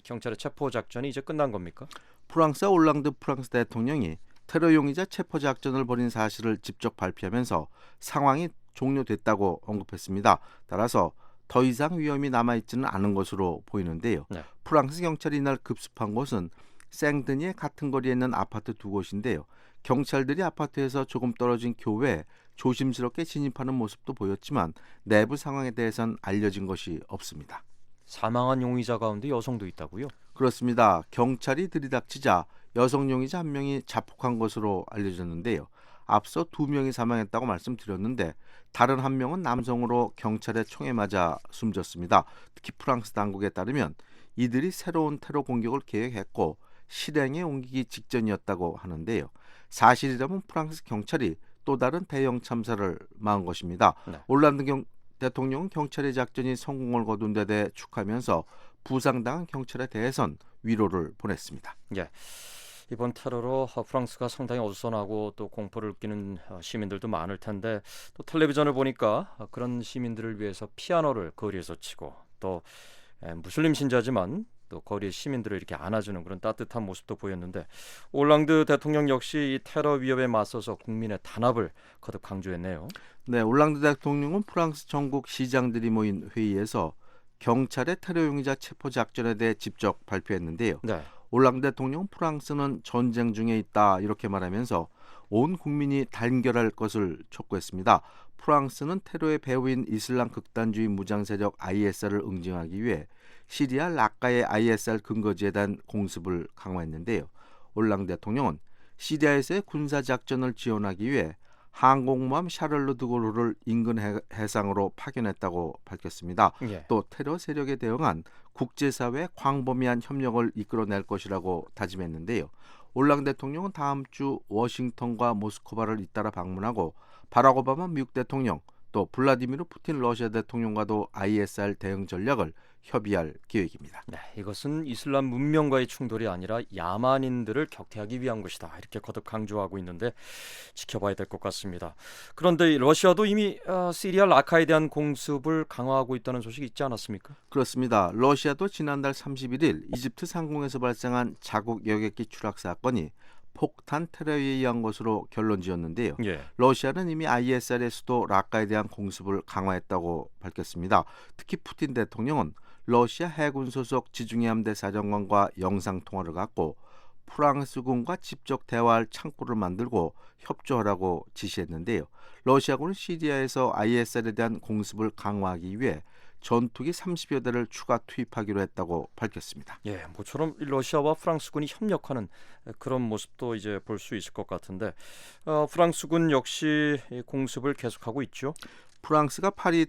경찰의 체포 작전이 이제 끝난 겁니까? 프랑스 올랑드 프랑스 대통령이 테러 용의자 체포 작전을 벌인 사실을 직접 발표하면서 상황이 종료됐다고 언급했습니다. 따라서 더 이상 위험이 남아있지는 않은 것으로 보이는데요. 네. 프랑스 경찰이 이날 급습한 곳은 생드니의 같은 거리에 있는 아파트 두 곳인데요. 경찰들이 아파트에서 조금 떨어진 교회에 조심스럽게 진입하는 모습도 보였지만 내부 상황에 대해선 알려진 것이 없습니다. 사망한 용의자 가운데 여성도 있다고요? 그렇습니다. 경찰이 들이닥치자 여성 용의자 한 명이 자폭한 것으로 알려졌는데요. 앞서 2명이 사망했다고 말씀드렸는데 다른 한 명은 남성으로 경찰의 총에 맞아 숨졌습니다. 특히 프랑스 당국에 따르면 이들이 새로운 테러 공격을 계획했고 실행에 옮기기 직전이었다고 하는데요. 사실이라면 프랑스 경찰이 또 다른 대형 참사를 막은 것입니다. 네. 올란드 대통령은 경찰의 작전이 성공을 거둔 데 대해 축하하면서 부상당한 경찰에 대해선 위로를 보냈습니다. 예. 이번 테러로 프랑스가 상당히 어수선하고 또 공포를 느끼는 시민들도 많을 텐데 또 텔레비전을 보니까 그런 시민들을 위해서 피아노를 거리에서 치고 또 무슬림 신자지만 또 거리의 시민들을 이렇게 안아주는 그런 따뜻한 모습도 보였는데 올랑드 대통령 역시 이 테러 위협에 맞서서 국민의 단합을 거듭 강조했네요. 네, 올랑드 대통령은 프랑스 전국 시장들이 모인 회의에서 경찰의 테러 용의자 체포 작전에 대해 직접 발표했는데요. 네. 올랑드 대통령 프랑스는 전쟁 중에 있다 이렇게 말하면서 온 국민이 단결할 것을 촉구했습니다. 프랑스는 테러의 배후인 이슬람 극단주의 무장 세력 ISR을 응징하기 위해 시리아 라카의 ISR 근거지에 대한 공습을 강화했는데요. 올랑드 대통령은 시리아에서의 군사 작전을 지원하기 위해 항공모함 샤를르 드골호를 인근 해상으로 파견했다고 밝혔습니다. 예. 또 테러 세력에 대응한 국제사회의 광범위한 협력을 이끌어낼 것이라고 다짐했는데요. 올랑드 대통령은 다음 주 워싱턴과 모스크바를 잇따라 방문하고 바락 오바마 미국 대통령 또 블라디미르 푸틴 러시아 대통령과도 ISR 대응 전략을 협의할 계획입니다. 네, 이것은 이슬람 문명과의 충돌이 아니라 야만인들을 격퇴하기 위한 것이다. 이렇게 거듭 강조하고 있는데 지켜봐야 될 것 같습니다. 그런데 러시아도 이미 시리아 라카에 대한 공습을 강화하고 있다는 소식이 있지 않았습니까? 그렇습니다. 러시아도 지난달 31일 이집트 상공에서 발생한 자국 여객기 추락 사건이 폭탄 테러에 의한 것으로 결론지었는데요. 예. 러시아는 이미 ISR의 수도 라카에 대한 공습을 강화했다고 밝혔습니다. 특히 푸틴 대통령은 러시아 해군 소속 지중해 함대 사령관과 영상통화를 갖고 프랑스군과 직접 대화할 창구를 만들고 협조하라고 지시했는데요. 러시아군은 시리아에서 ISR에 대한 공습을 강화하기 위해 전투기 30여 대를 추가 투입하기로 했다고 밝혔습니다. 예, 모처럼 러시아와 프랑스군이 협력하는 그런 모습도 이제 볼 수 있을 것 같은데 프랑스군 역시 공습을 계속하고 있죠. 프랑스가 파리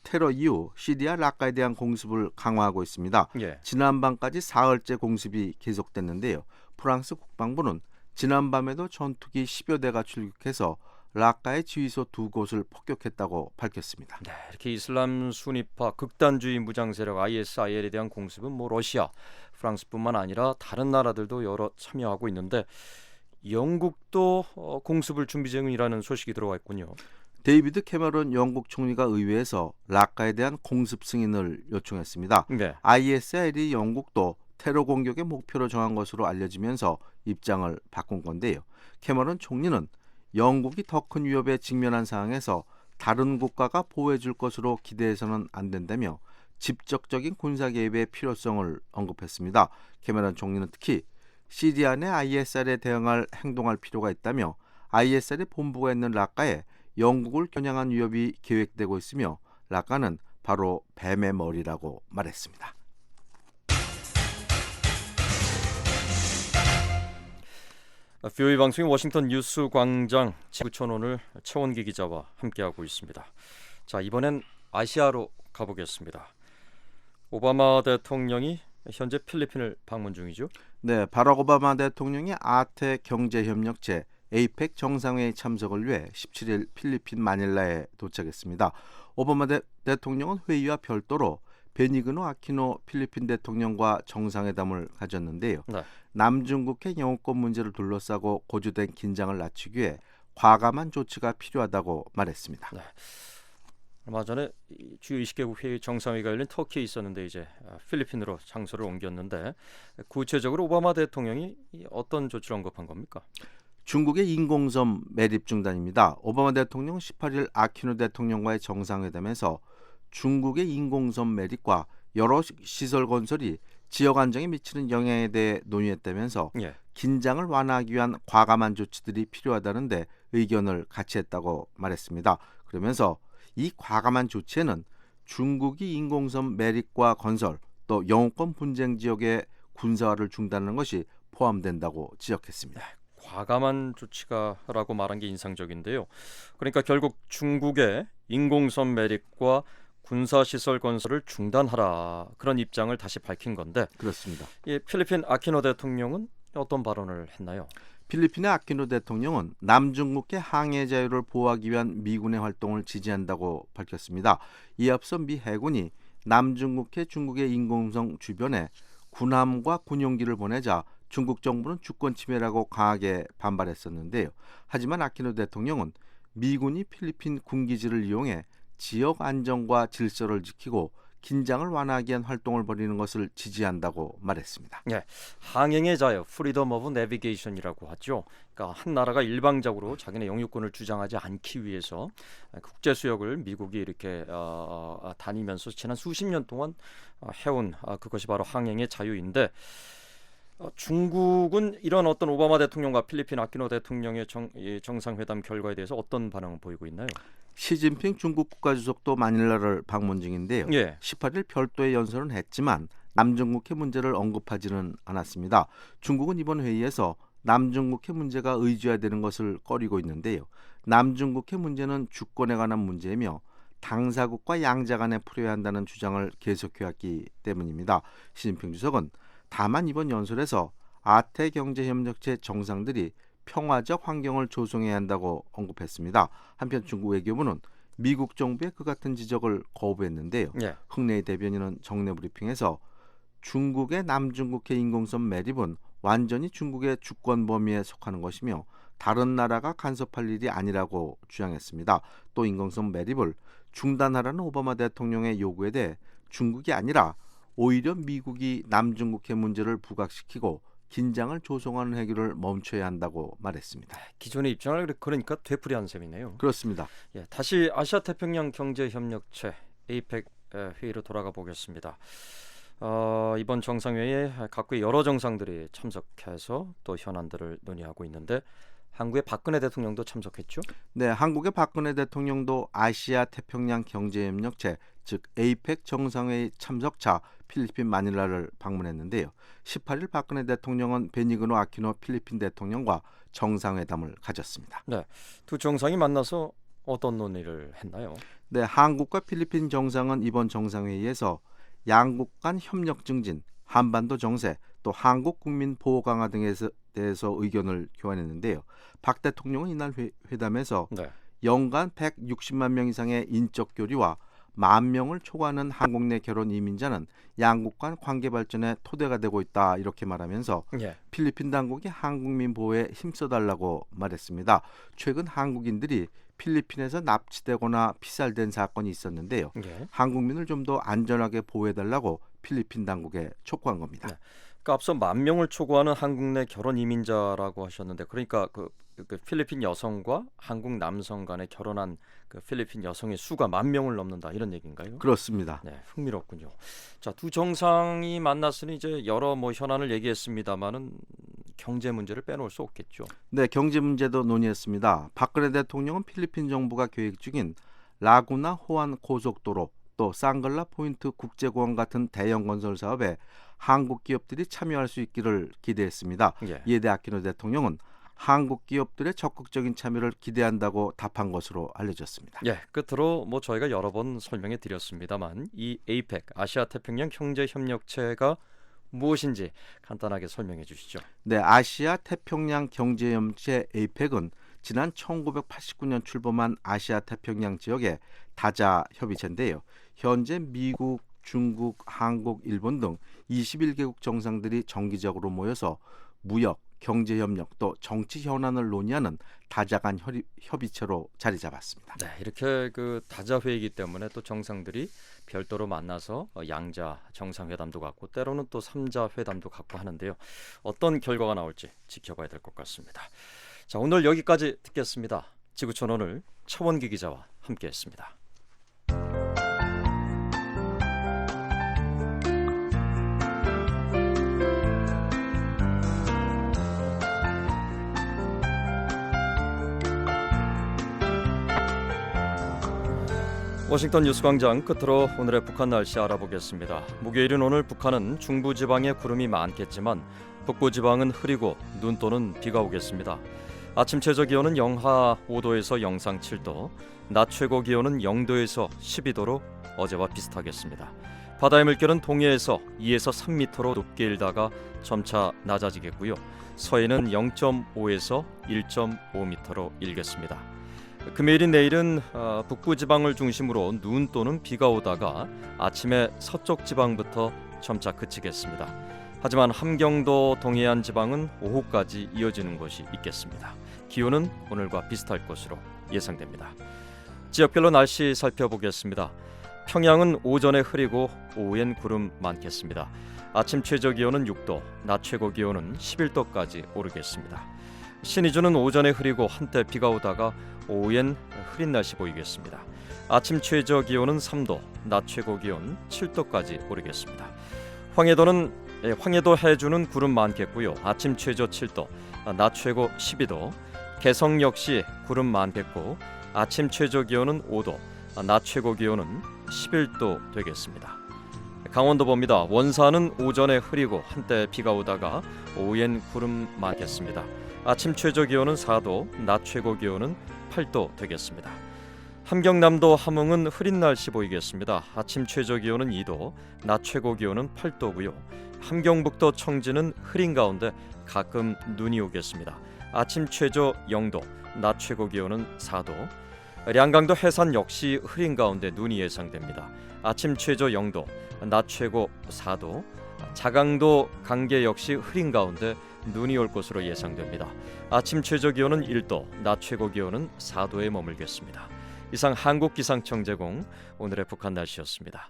테러 이후 시리아 라카에 대한 공습을 강화하고 있습니다. 예. 지난밤까지 사흘째 공습이 계속됐는데요. 프랑스 국방부는 지난밤에도 전투기 10여 대가 출격해서 라카의 지휘소 2곳을 폭격했다고 밝혔습니다. 네, 이렇게 이슬람 순위파 극단주의 무장 세력 ISIL에 대한 공습은 러시아, 프랑스뿐만 아니라 다른 나라들도 여러 참여하고 있는데 영국도 공습을 준비 중이라는 소식이 들어와 있군요. 데이비드 캐머런 영국 총리가 의회에서 라카에 대한 공습 승인을 요청했습니다. 네. ISIL이 영국도 테러 공격의 목표로 정한 것으로 알려지면서 입장을 바꾼 건데요. 캐머런 총리는 영국이 더 큰 위협에 직면한 상황에서 다른 국가가 보호해 줄 것으로 기대해서는 안 된다며 직접적인 군사 개입의 필요성을 언급했습니다. 캐머런 총리는 특히 시리아 내 ISR에 대응할 행동할 필요가 있다며 ISR의 본부가 있는 라카에 영국을 겨냥한 위협이 계획되고 있으며 라카는 바로 뱀의 머리라고 말했습니다. VOA 방송의 워싱턴 뉴스 광장 지구촌 오늘 최원기 기자와 함께하고 있습니다. 자, 이번엔 아시아로 가보겠습니다. 오바마 대통령이 현재 필리핀을 방문 중이죠. 네, 바락 오바마 대통령이 아태 경제협력체 APEC 정상회의 참석을 위해 17일 필리핀 마닐라에 도착했습니다. 오바마 대통령은 회의와 별도로 베니그노 아키노 필리핀 대통령과 정상회담을 가졌는데요. 네. 남중국해 영유권 문제를 둘러싸고 고조된 긴장을 낮추기 위해 과감한 조치가 필요하다고 말했습니다. 네. 얼마 전에 주요 20개국 회의 정상회의가 열린 터키에 있었는데 이제 필리핀으로 장소를 옮겼는데 구체적으로 오바마 대통령이 어떤 조치를 언급한 겁니까? 중국의 인공섬 매립 중단입니다. 오바마 대통령 18일 아키노 대통령과의 정상회담에서 중국의 인공섬 매립과 여러 시설 건설이 지역 안정에 미치는 영향에 대해 논의했다면서 예. 긴장을 완화하기 위한 과감한 조치들이 필요하다는데 의견을 같이 했다고 말했습니다. 그러면서 이 과감한 조치에는 중국이 인공섬 매립과 건설 또 영유권 분쟁 지역의 군사화를 중단하는 것이 포함된다고 지적했습니다. 과감한 조치가라고 말한 게 인상적인데요. 그러니까 결국 중국의 인공섬 매립과 군사시설 건설을 중단하라 그런 입장을 다시 밝힌 건데 그렇습니다. 이 필리핀 아키노 대통령은 어떤 발언을 했나요? 필리핀의 아키노 대통령은 남중국해 항해 자유를 보호하기 위한 미군의 활동을 지지한다고 밝혔습니다. 이에 앞서 미 해군이 남중국해 중국의 인공섬 주변에 군함과 군용기를 보내자 중국 정부는 주권 침해라고 강하게 반발했었는데요. 하지만 아키노 대통령은 미군이 필리핀 군기지를 이용해 지역 안정과 질서를 지키고 긴장을 완화하기 위한 활동을 벌이는 것을 지지한다고 말했습니다. 네, 항행의 자유, freedom of navigation이라고 하죠. 그러니까 한 나라가 일방적으로 자기네 영유권을 주장하지 않기 위해서 국제 수역을 미국이 이렇게 다니면서 지난 수십 년 동안 해온 그것이 바로 항행의 자유인데 중국은 이런 어떤 오바마 대통령과 필리핀 아키노 대통령의 정상회담 결과에 대해서 어떤 반응을 보이고 있나요? 시진핑 중국 국가주석도 마닐라를 방문 중인데요. 예. 18일 별도의 연설은 했지만 남중국해 문제를 언급하지는 않았습니다. 중국은 이번 회의에서 남중국해 문제가 의제화되는 것을 꺼리고 있는데요. 남중국해 문제는 주권에 관한 문제이며 당사국과 양자 간에 풀어야 한다는 주장을 계속해왔기 때문입니다. 시진핑 주석은 다만 이번 연설에서 아태 경제협력체 정상들이 평화적 환경을 조성해야 한다고 언급했습니다. 한편 중국 외교부는 미국 정부의 그 같은 지적을 거부했는데요. 예. 흥내의 대변인은 정례 브리핑에서 중국의 남중국해 인공섬 매립은 완전히 중국의 주권 범위에 속하는 것이며 다른 나라가 간섭할 일이 아니라고 주장했습니다. 또 인공섬 매립을 중단하라는 오바마 대통령의 요구에 대해 중국이 아니라 오히려 미국이 남중국해 문제를 부각시키고 긴장을 조성하는 행위를 멈춰야 한다고 말했습니다. 기존의 입장을 그러니까 되풀이한 셈이네요. 그렇습니다. 예, 다시 아시아태평양 경제협력체 APEC 회의로 돌아가 보겠습니다. 이번 정상회의에 각국의 여러 정상들이 참석해서 또 현안들을 논의하고 있는데 한국의 박근혜 대통령도 참석했죠? 네, 한국의 박근혜 대통령도 아시아 태평양 경제협력체 즉 APEC 정상회의 참석차 필리핀 마닐라를 방문했는데요. 18일 박근혜 대통령은 베니그노 아키노 필리핀 대통령과 정상회담을 가졌습니다. 네, 두 정상이 만나서 어떤 논의를 했나요? 네, 한국과 필리핀 정상은 이번 정상회의에서 양국 간 협력 증진, 한반도 정세, 또 한국 국민 보호 강화 등에 대해서 의견을 교환했는데요. 박 대통령은 이날 회담에서 네. 연간 160만 명 이상의 인적 교류와 10,000명을 초과하는 한국 내 결혼 이민자는 양국 간 관계 발전에 토대가 되고 있다 이렇게 말하면서 예. 필리핀 당국이 한국민 보호에 힘써달라고 말했습니다. 최근 한국인들이 필리핀에서 납치되거나 피살된 사건이 있었는데요. 예. 한국민을 좀 더 안전하게 보호해달라고 필리핀 당국에 촉구한 겁니다. 네. 그러니까 앞서 10,000명을 초과하는 한국 내 결혼 이민자라고 하셨는데 그러니까 그 필리핀 여성과 한국 남성 간에 결혼한 그 필리핀 여성의 수가 10,000명을 넘는다 이런 얘기인가요? 그렇습니다. 네, 흥미롭군요. 자, 두 정상이 만났으니 이제 여러 현안을 얘기했습니다만은 경제 문제를 빼놓을 수 없겠죠. 네, 경제 문제도 논의했습니다. 박근혜 대통령은 필리핀 정부가 계획 중인 라구나 호안 고속도로 또 상글라 포인트 국제공항 같은 대형 건설 사업에 한국 기업들이 참여할 수 있기를 기대했습니다. 예. 이에 대해 아키노 대통령은 한국 기업들의 적극적인 참여를 기대한다고 답한 것으로 알려졌습니다. 예, 끝으로 저희가 여러 번 설명해 드렸습니다만 이 APEC 아시아 태평양 경제협력체가 무엇인지 간단하게 설명해 주시죠. 네, 아시아 태평양 경제협력체 APEC은 지난 1989년 출범한 아시아 태평양 지역의 다자 협의체인데요. 현재 미국, 중국, 한국, 일본 등 21개국 정상들이 정기적으로 모여서 무역, 경제협력 또 정치 현안을 논의하는 다자간 협의체로 자리 잡았습니다. 네, 이렇게 그 다자회의이기 때문에 또 정상들이 별도로 만나서 양자 정상회담도 갖고 때로는 또 3자 회담도 갖고 하는데요. 어떤 결과가 나올지 지켜봐야 될 것 같습니다. 자, 오늘 여기까지 듣겠습니다. 지구촌 오늘 차원기 기자와 함께했습니다. 워싱턴 뉴스광장 끝으로 오늘의 북한 날씨 알아보겠습니다. 목요일인 오늘 북한은 중부지방에 구름이 많겠지만 북부지방은 흐리고 눈 또는 비가 오겠습니다. 아침 최저기온은 영하 5도에서 영상 7도, 낮 최고기온은 0도에서 12도로 어제와 비슷하겠습니다. 바다의 물결은 동해에서 2에서 3m로 높게 일다가 점차 낮아지겠고요. 서해는 0.5에서 1.5m로 일겠습니다. 금요일인 내일은 북부지방을 중심으로 눈 또는 비가 오다가 아침에 서쪽 지방부터 점차 그치겠습니다. 하지만 함경도 동해안 지방은 오후까지 이어지는 곳이 있겠습니다. 기온은 오늘과 비슷할 것으로 예상됩니다. 지역별로 날씨 살펴보겠습니다. 평양은 오전에 흐리고 오후엔 구름 많겠습니다. 아침 최저기온은 6도, 낮 최고기온은 11도까지 오르겠습니다. 신의주는 오전에 흐리고 한때 비가 오다가 오후엔 흐린 날씨 보이겠습니다. 아침 최저기온은 3도, 낮 최고기온 7도까지 오르겠습니다. 황해도 해주는 구름 많겠고요. 아침 최저 7도, 낮 최고 12도. 개성 역시 구름 많겠고 아침 최저기온은 5도, 낮 최고기온은 11도 되겠습니다. 강원도 봅니다. 원산은 오전에 흐리고 한때 비가 오다가 오후엔 구름 많겠습니다. 아침 최저기온은 4도, 낮 최고기온은 8도 되겠습니다. 함경남도 함흥은 흐린 날씨 보이겠습니다. 아침 최저기온은 2도, 낮 최고기온은 8도고요. 함경북도 청진은 흐린 가운데 가끔 눈이 오겠습니다. 아침 최저 0도, 낮 최고기온은 4도. 량강도 해산 역시 흐린 가운데 눈이 예상됩니다. 아침 최저 0도, 낮 최고 4도. 자강도 강계 역시 흐린 가운데 눈이 올 것으로 예상됩니다. 아침 최저 기온은 1도, 낮 최고 기온은 4도에 머물겠습니다. 이상 한국기상청 제공 오늘의 북한 날씨였습니다.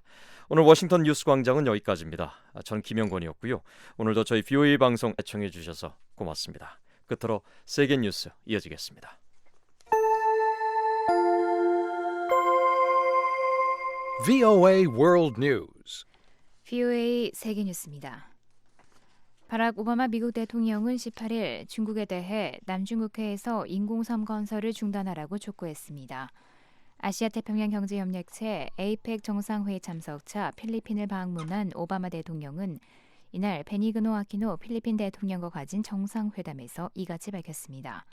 오늘 워싱턴 뉴스광장은 여기까지입니다. 저는 김영권이었고요. 오늘도 저희 VOA 방송 애청해 주셔서 고맙습니다. 끝으로 세계 뉴스 이어지겠습니다. VOA World News. VOA 세계 뉴스입니다. 바락 오바마 미국 대통령은 18일 중국에 대해 남중국해에서 인공섬 건설을 중단하라고 촉구했습니다. 아시아 태평양 경제협력체 APEC 정상회의 참석차 필리핀을 방문한 오바마 대통령은 이날 베니그노 아키노 필리핀 대통령과 가진 정상회담에서 이같이 밝혔습니다.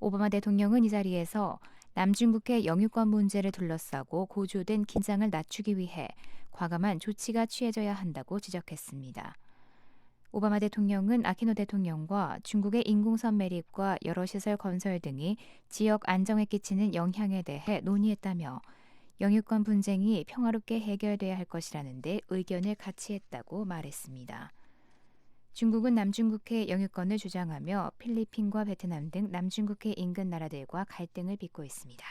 오바마 대통령은 이 자리에서 남중국해 영유권 문제를 둘러싸고 고조된 긴장을 낮추기 위해 과감한 조치가 취해져야 한다고 지적했습니다. 오바마 대통령은 아키노 대통령과 중국의 인공섬 매립과 여러 시설 건설 등이 지역 안정에 끼치는 영향에 대해 논의했다며 영유권 분쟁이 평화롭게 해결돼야 할 것이라는 데 의견을 같이 했다고 말했습니다. 중국은 남중국해 영유권을 주장하며 필리핀과 베트남 등 남중국해 인근 나라들과 갈등을 빚고 있습니다.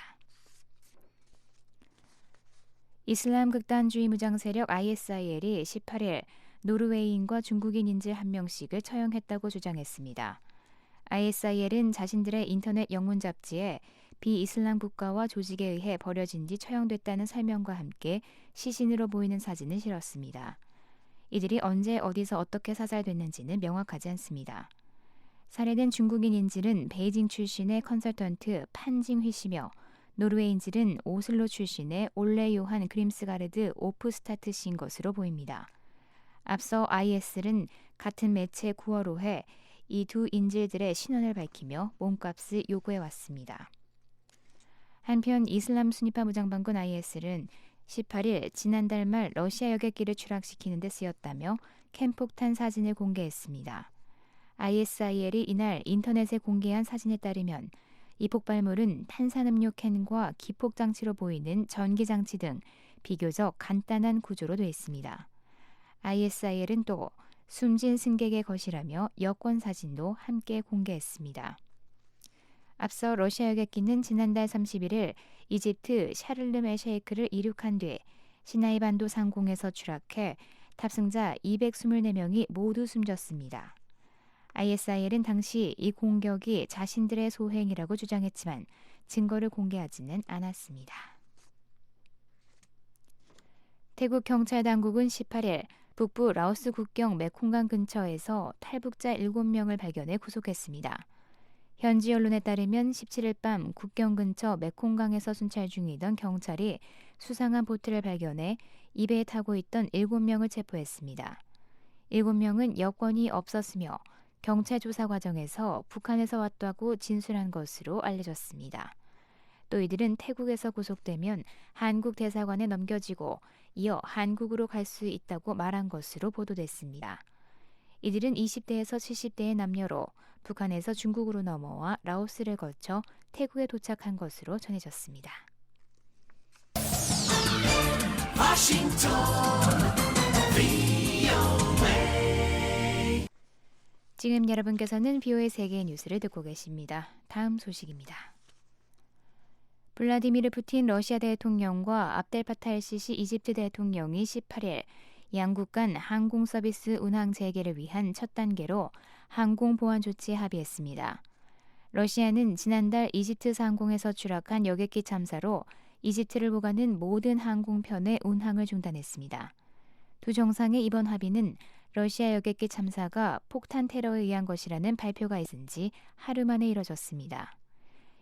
이슬람 극단주의 무장 세력 ISIL이 18일 노르웨이인과 중국인 인질 1명씩을 처형했다고 주장했습니다. ISIL은 자신들의 인터넷 영문 잡지에 비이슬람 국가와 조직에 의해 버려진 뒤 처형됐다는 설명과 함께 시신으로 보이는 사진을 실었습니다. 이들이 언제 어디서 어떻게 사살됐는지는 명확하지 않습니다. 살해된 중국인 인질은 베이징 출신의 컨설턴트 판징휘 씨며 노르웨이 인질은 오슬로 출신의 올레 요한 그림스가르드 오프스타트 씨인 것으로 보입니다. 앞서 IS는 같은 매체 9월 5회 이 두 인질들의 신원을 밝히며 몸값을 요구해왔습니다. 한편 이슬람 순위파 무장반군 IS는 18일 지난달 말 러시아 여객기를 추락시키는 데 쓰였다며 캠폭탄 사진을 공개했습니다. ISIL이 이날 인터넷에 공개한 사진에 따르면 이 폭발물은 탄산음료 캔과 기폭장치로 보이는 전기장치 등 비교적 간단한 구조로 되어 있습니다. ISIL은 또 숨진 승객의 것이라며 여권 사진도 함께 공개했습니다. 앞서 러시아 여객기는 지난달 31일 이집트 샤를름 엘셰이크를 이륙한 뒤 시나이 반도 상공에서 추락해 탑승자 224명이 모두 숨졌습니다. ISIL은 당시 이 공격이 자신들의 소행이라고 주장했지만 증거를 공개하지는 않았습니다. 태국 경찰 당국은 18일 북부 라오스 국경 메콩강 근처에서 탈북자 7명을 발견해 구속했습니다. 현지 언론에 따르면 17일 밤 국경 근처 메콩강에서 순찰 중이던 경찰이 수상한 보트를 발견해 이 배에 타고 있던 7명을 체포했습니다. 7명은 여권이 없었으며 경찰 조사 과정에서 북한에서 왔다고 진술한 것으로 알려졌습니다. 또 이들은 태국에서 구속되면 한국 대사관에 넘겨지고 이어 한국으로 갈 수 있다고 말한 것으로 보도됐습니다. 이들은 20대에서 70대의 남녀로 북한에서 중국으로 넘어와 라오스를 거쳐 태국에 도착한 것으로 전해졌습니다. 워싱턴 VOA. 지금 여러분께서는 VOA 세계 뉴스를 듣고 계십니다. 다음 소식입니다. 블라디미르 푸틴 러시아 대통령과 압델 파타 엘시시 이집트 대통령이 18일 양국 간 항공 서비스 운항 재개를 위한 첫 단계로 항공 보안 조치에 합의했습니다. 러시아는 지난달 이집트 상공에서 추락한 여객기 참사로 이집트를 오가는 모든 항공편의 운항을 중단했습니다. 두 정상의 이번 합의는 러시아 여객기 참사가 폭탄 테러에 의한 것이라는 발표가 있은 지 하루 만에 이뤄졌습니다.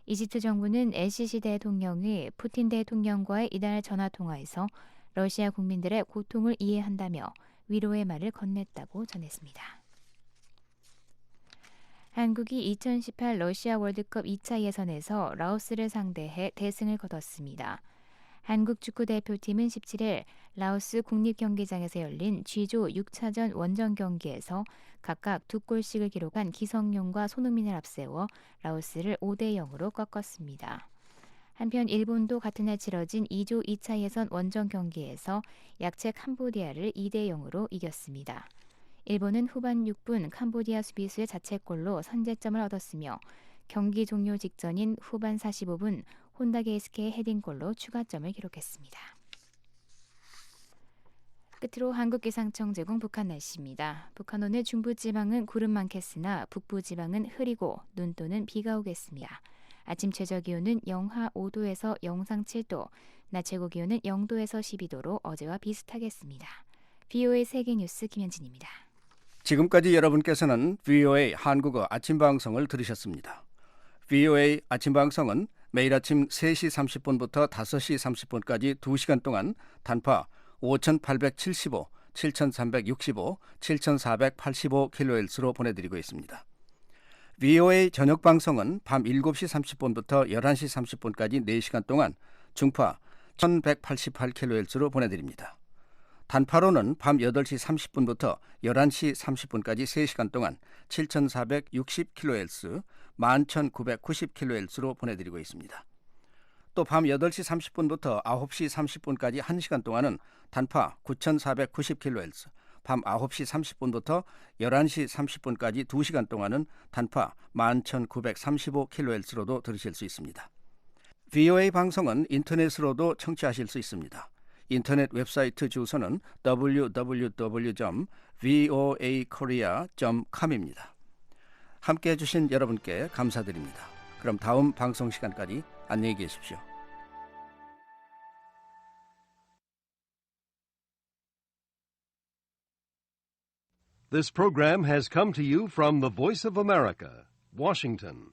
이집트 정부는 엘시시 대통령이 푸틴 대통령과의 이달 전화통화에서 러시아 국민들의 고통을 이해한다며 위로의 말을 건넸다고 전했습니다. 한국이 2018 러시아 월드컵 2차 예선에서 라오스를 상대해 대승을 거뒀습니다. 한국 축구대표팀은 17일 라오스 국립경기장에서 열린 G조 6차전 원정 경기에서 각각 2골씩을 기록한 기성용과 손흥민을 앞세워 라오스를 5대0으로 꺾었습니다. 한편 일본도 같은 날 치러진 2조 2차 예선 원정 경기에서 약체 캄보디아를 2대0으로 이겼습니다. 일본은 후반 6분 캄보디아 수비수의 자책골로 선제점을 얻었으며 경기 종료 직전인 후반 45분 혼다 게이스케의 헤딩골로 추가점을 기록했습니다. 끝으로 한국기상청 제공 북한 날씨입니다. 북한 오늘 중부지방은 구름 많겠으나 북부지방은 흐리고 눈 또는 비가 오겠습니다. 아침 최저기온은 영하 5도에서 영상 7도, 낮 최고기온은 0도에서 12도로 어제와 비슷하겠습니다. VOA 세계뉴스 김현진입니다. 지금까지 여러분께서는 VOA 한국어 아침방송을 들으셨습니다. VOA 아침방송은 매일 아침 3시 30분부터 5시 30분까지 2시간 동안 단파 5875, 7365, 7485kHz로 보내드리고 있습니다. VOA 저녁 방송은 밤 7시 30분부터 11시 30분까지 4시간 동안 중파 1188kHz로 보내드립니다. 단파로는 밤 8시 30분부터 11시 30분까지 3시간 동안 7460kHz, 11990kHz로 보내드리고 있습니다. 또 밤 8시 30분부터 9시 30분까지 1시간 동안은 단파 9490kHz, 밤 9시 30분부터 11시 30분까지 2시간 동안은 단파 11935kHz로도 들으실 수 있습니다. VOA 방송은 인터넷으로도 청취하실 수 있습니다. 인터넷 웹사이트 주소는 www.voakorea.com입니다. 함께해 주신 여러분께 감사드립니다. 그럼 다음 방송 시간까지 안녕히 계십시오. This program has come to you from the Voice of America, Washington.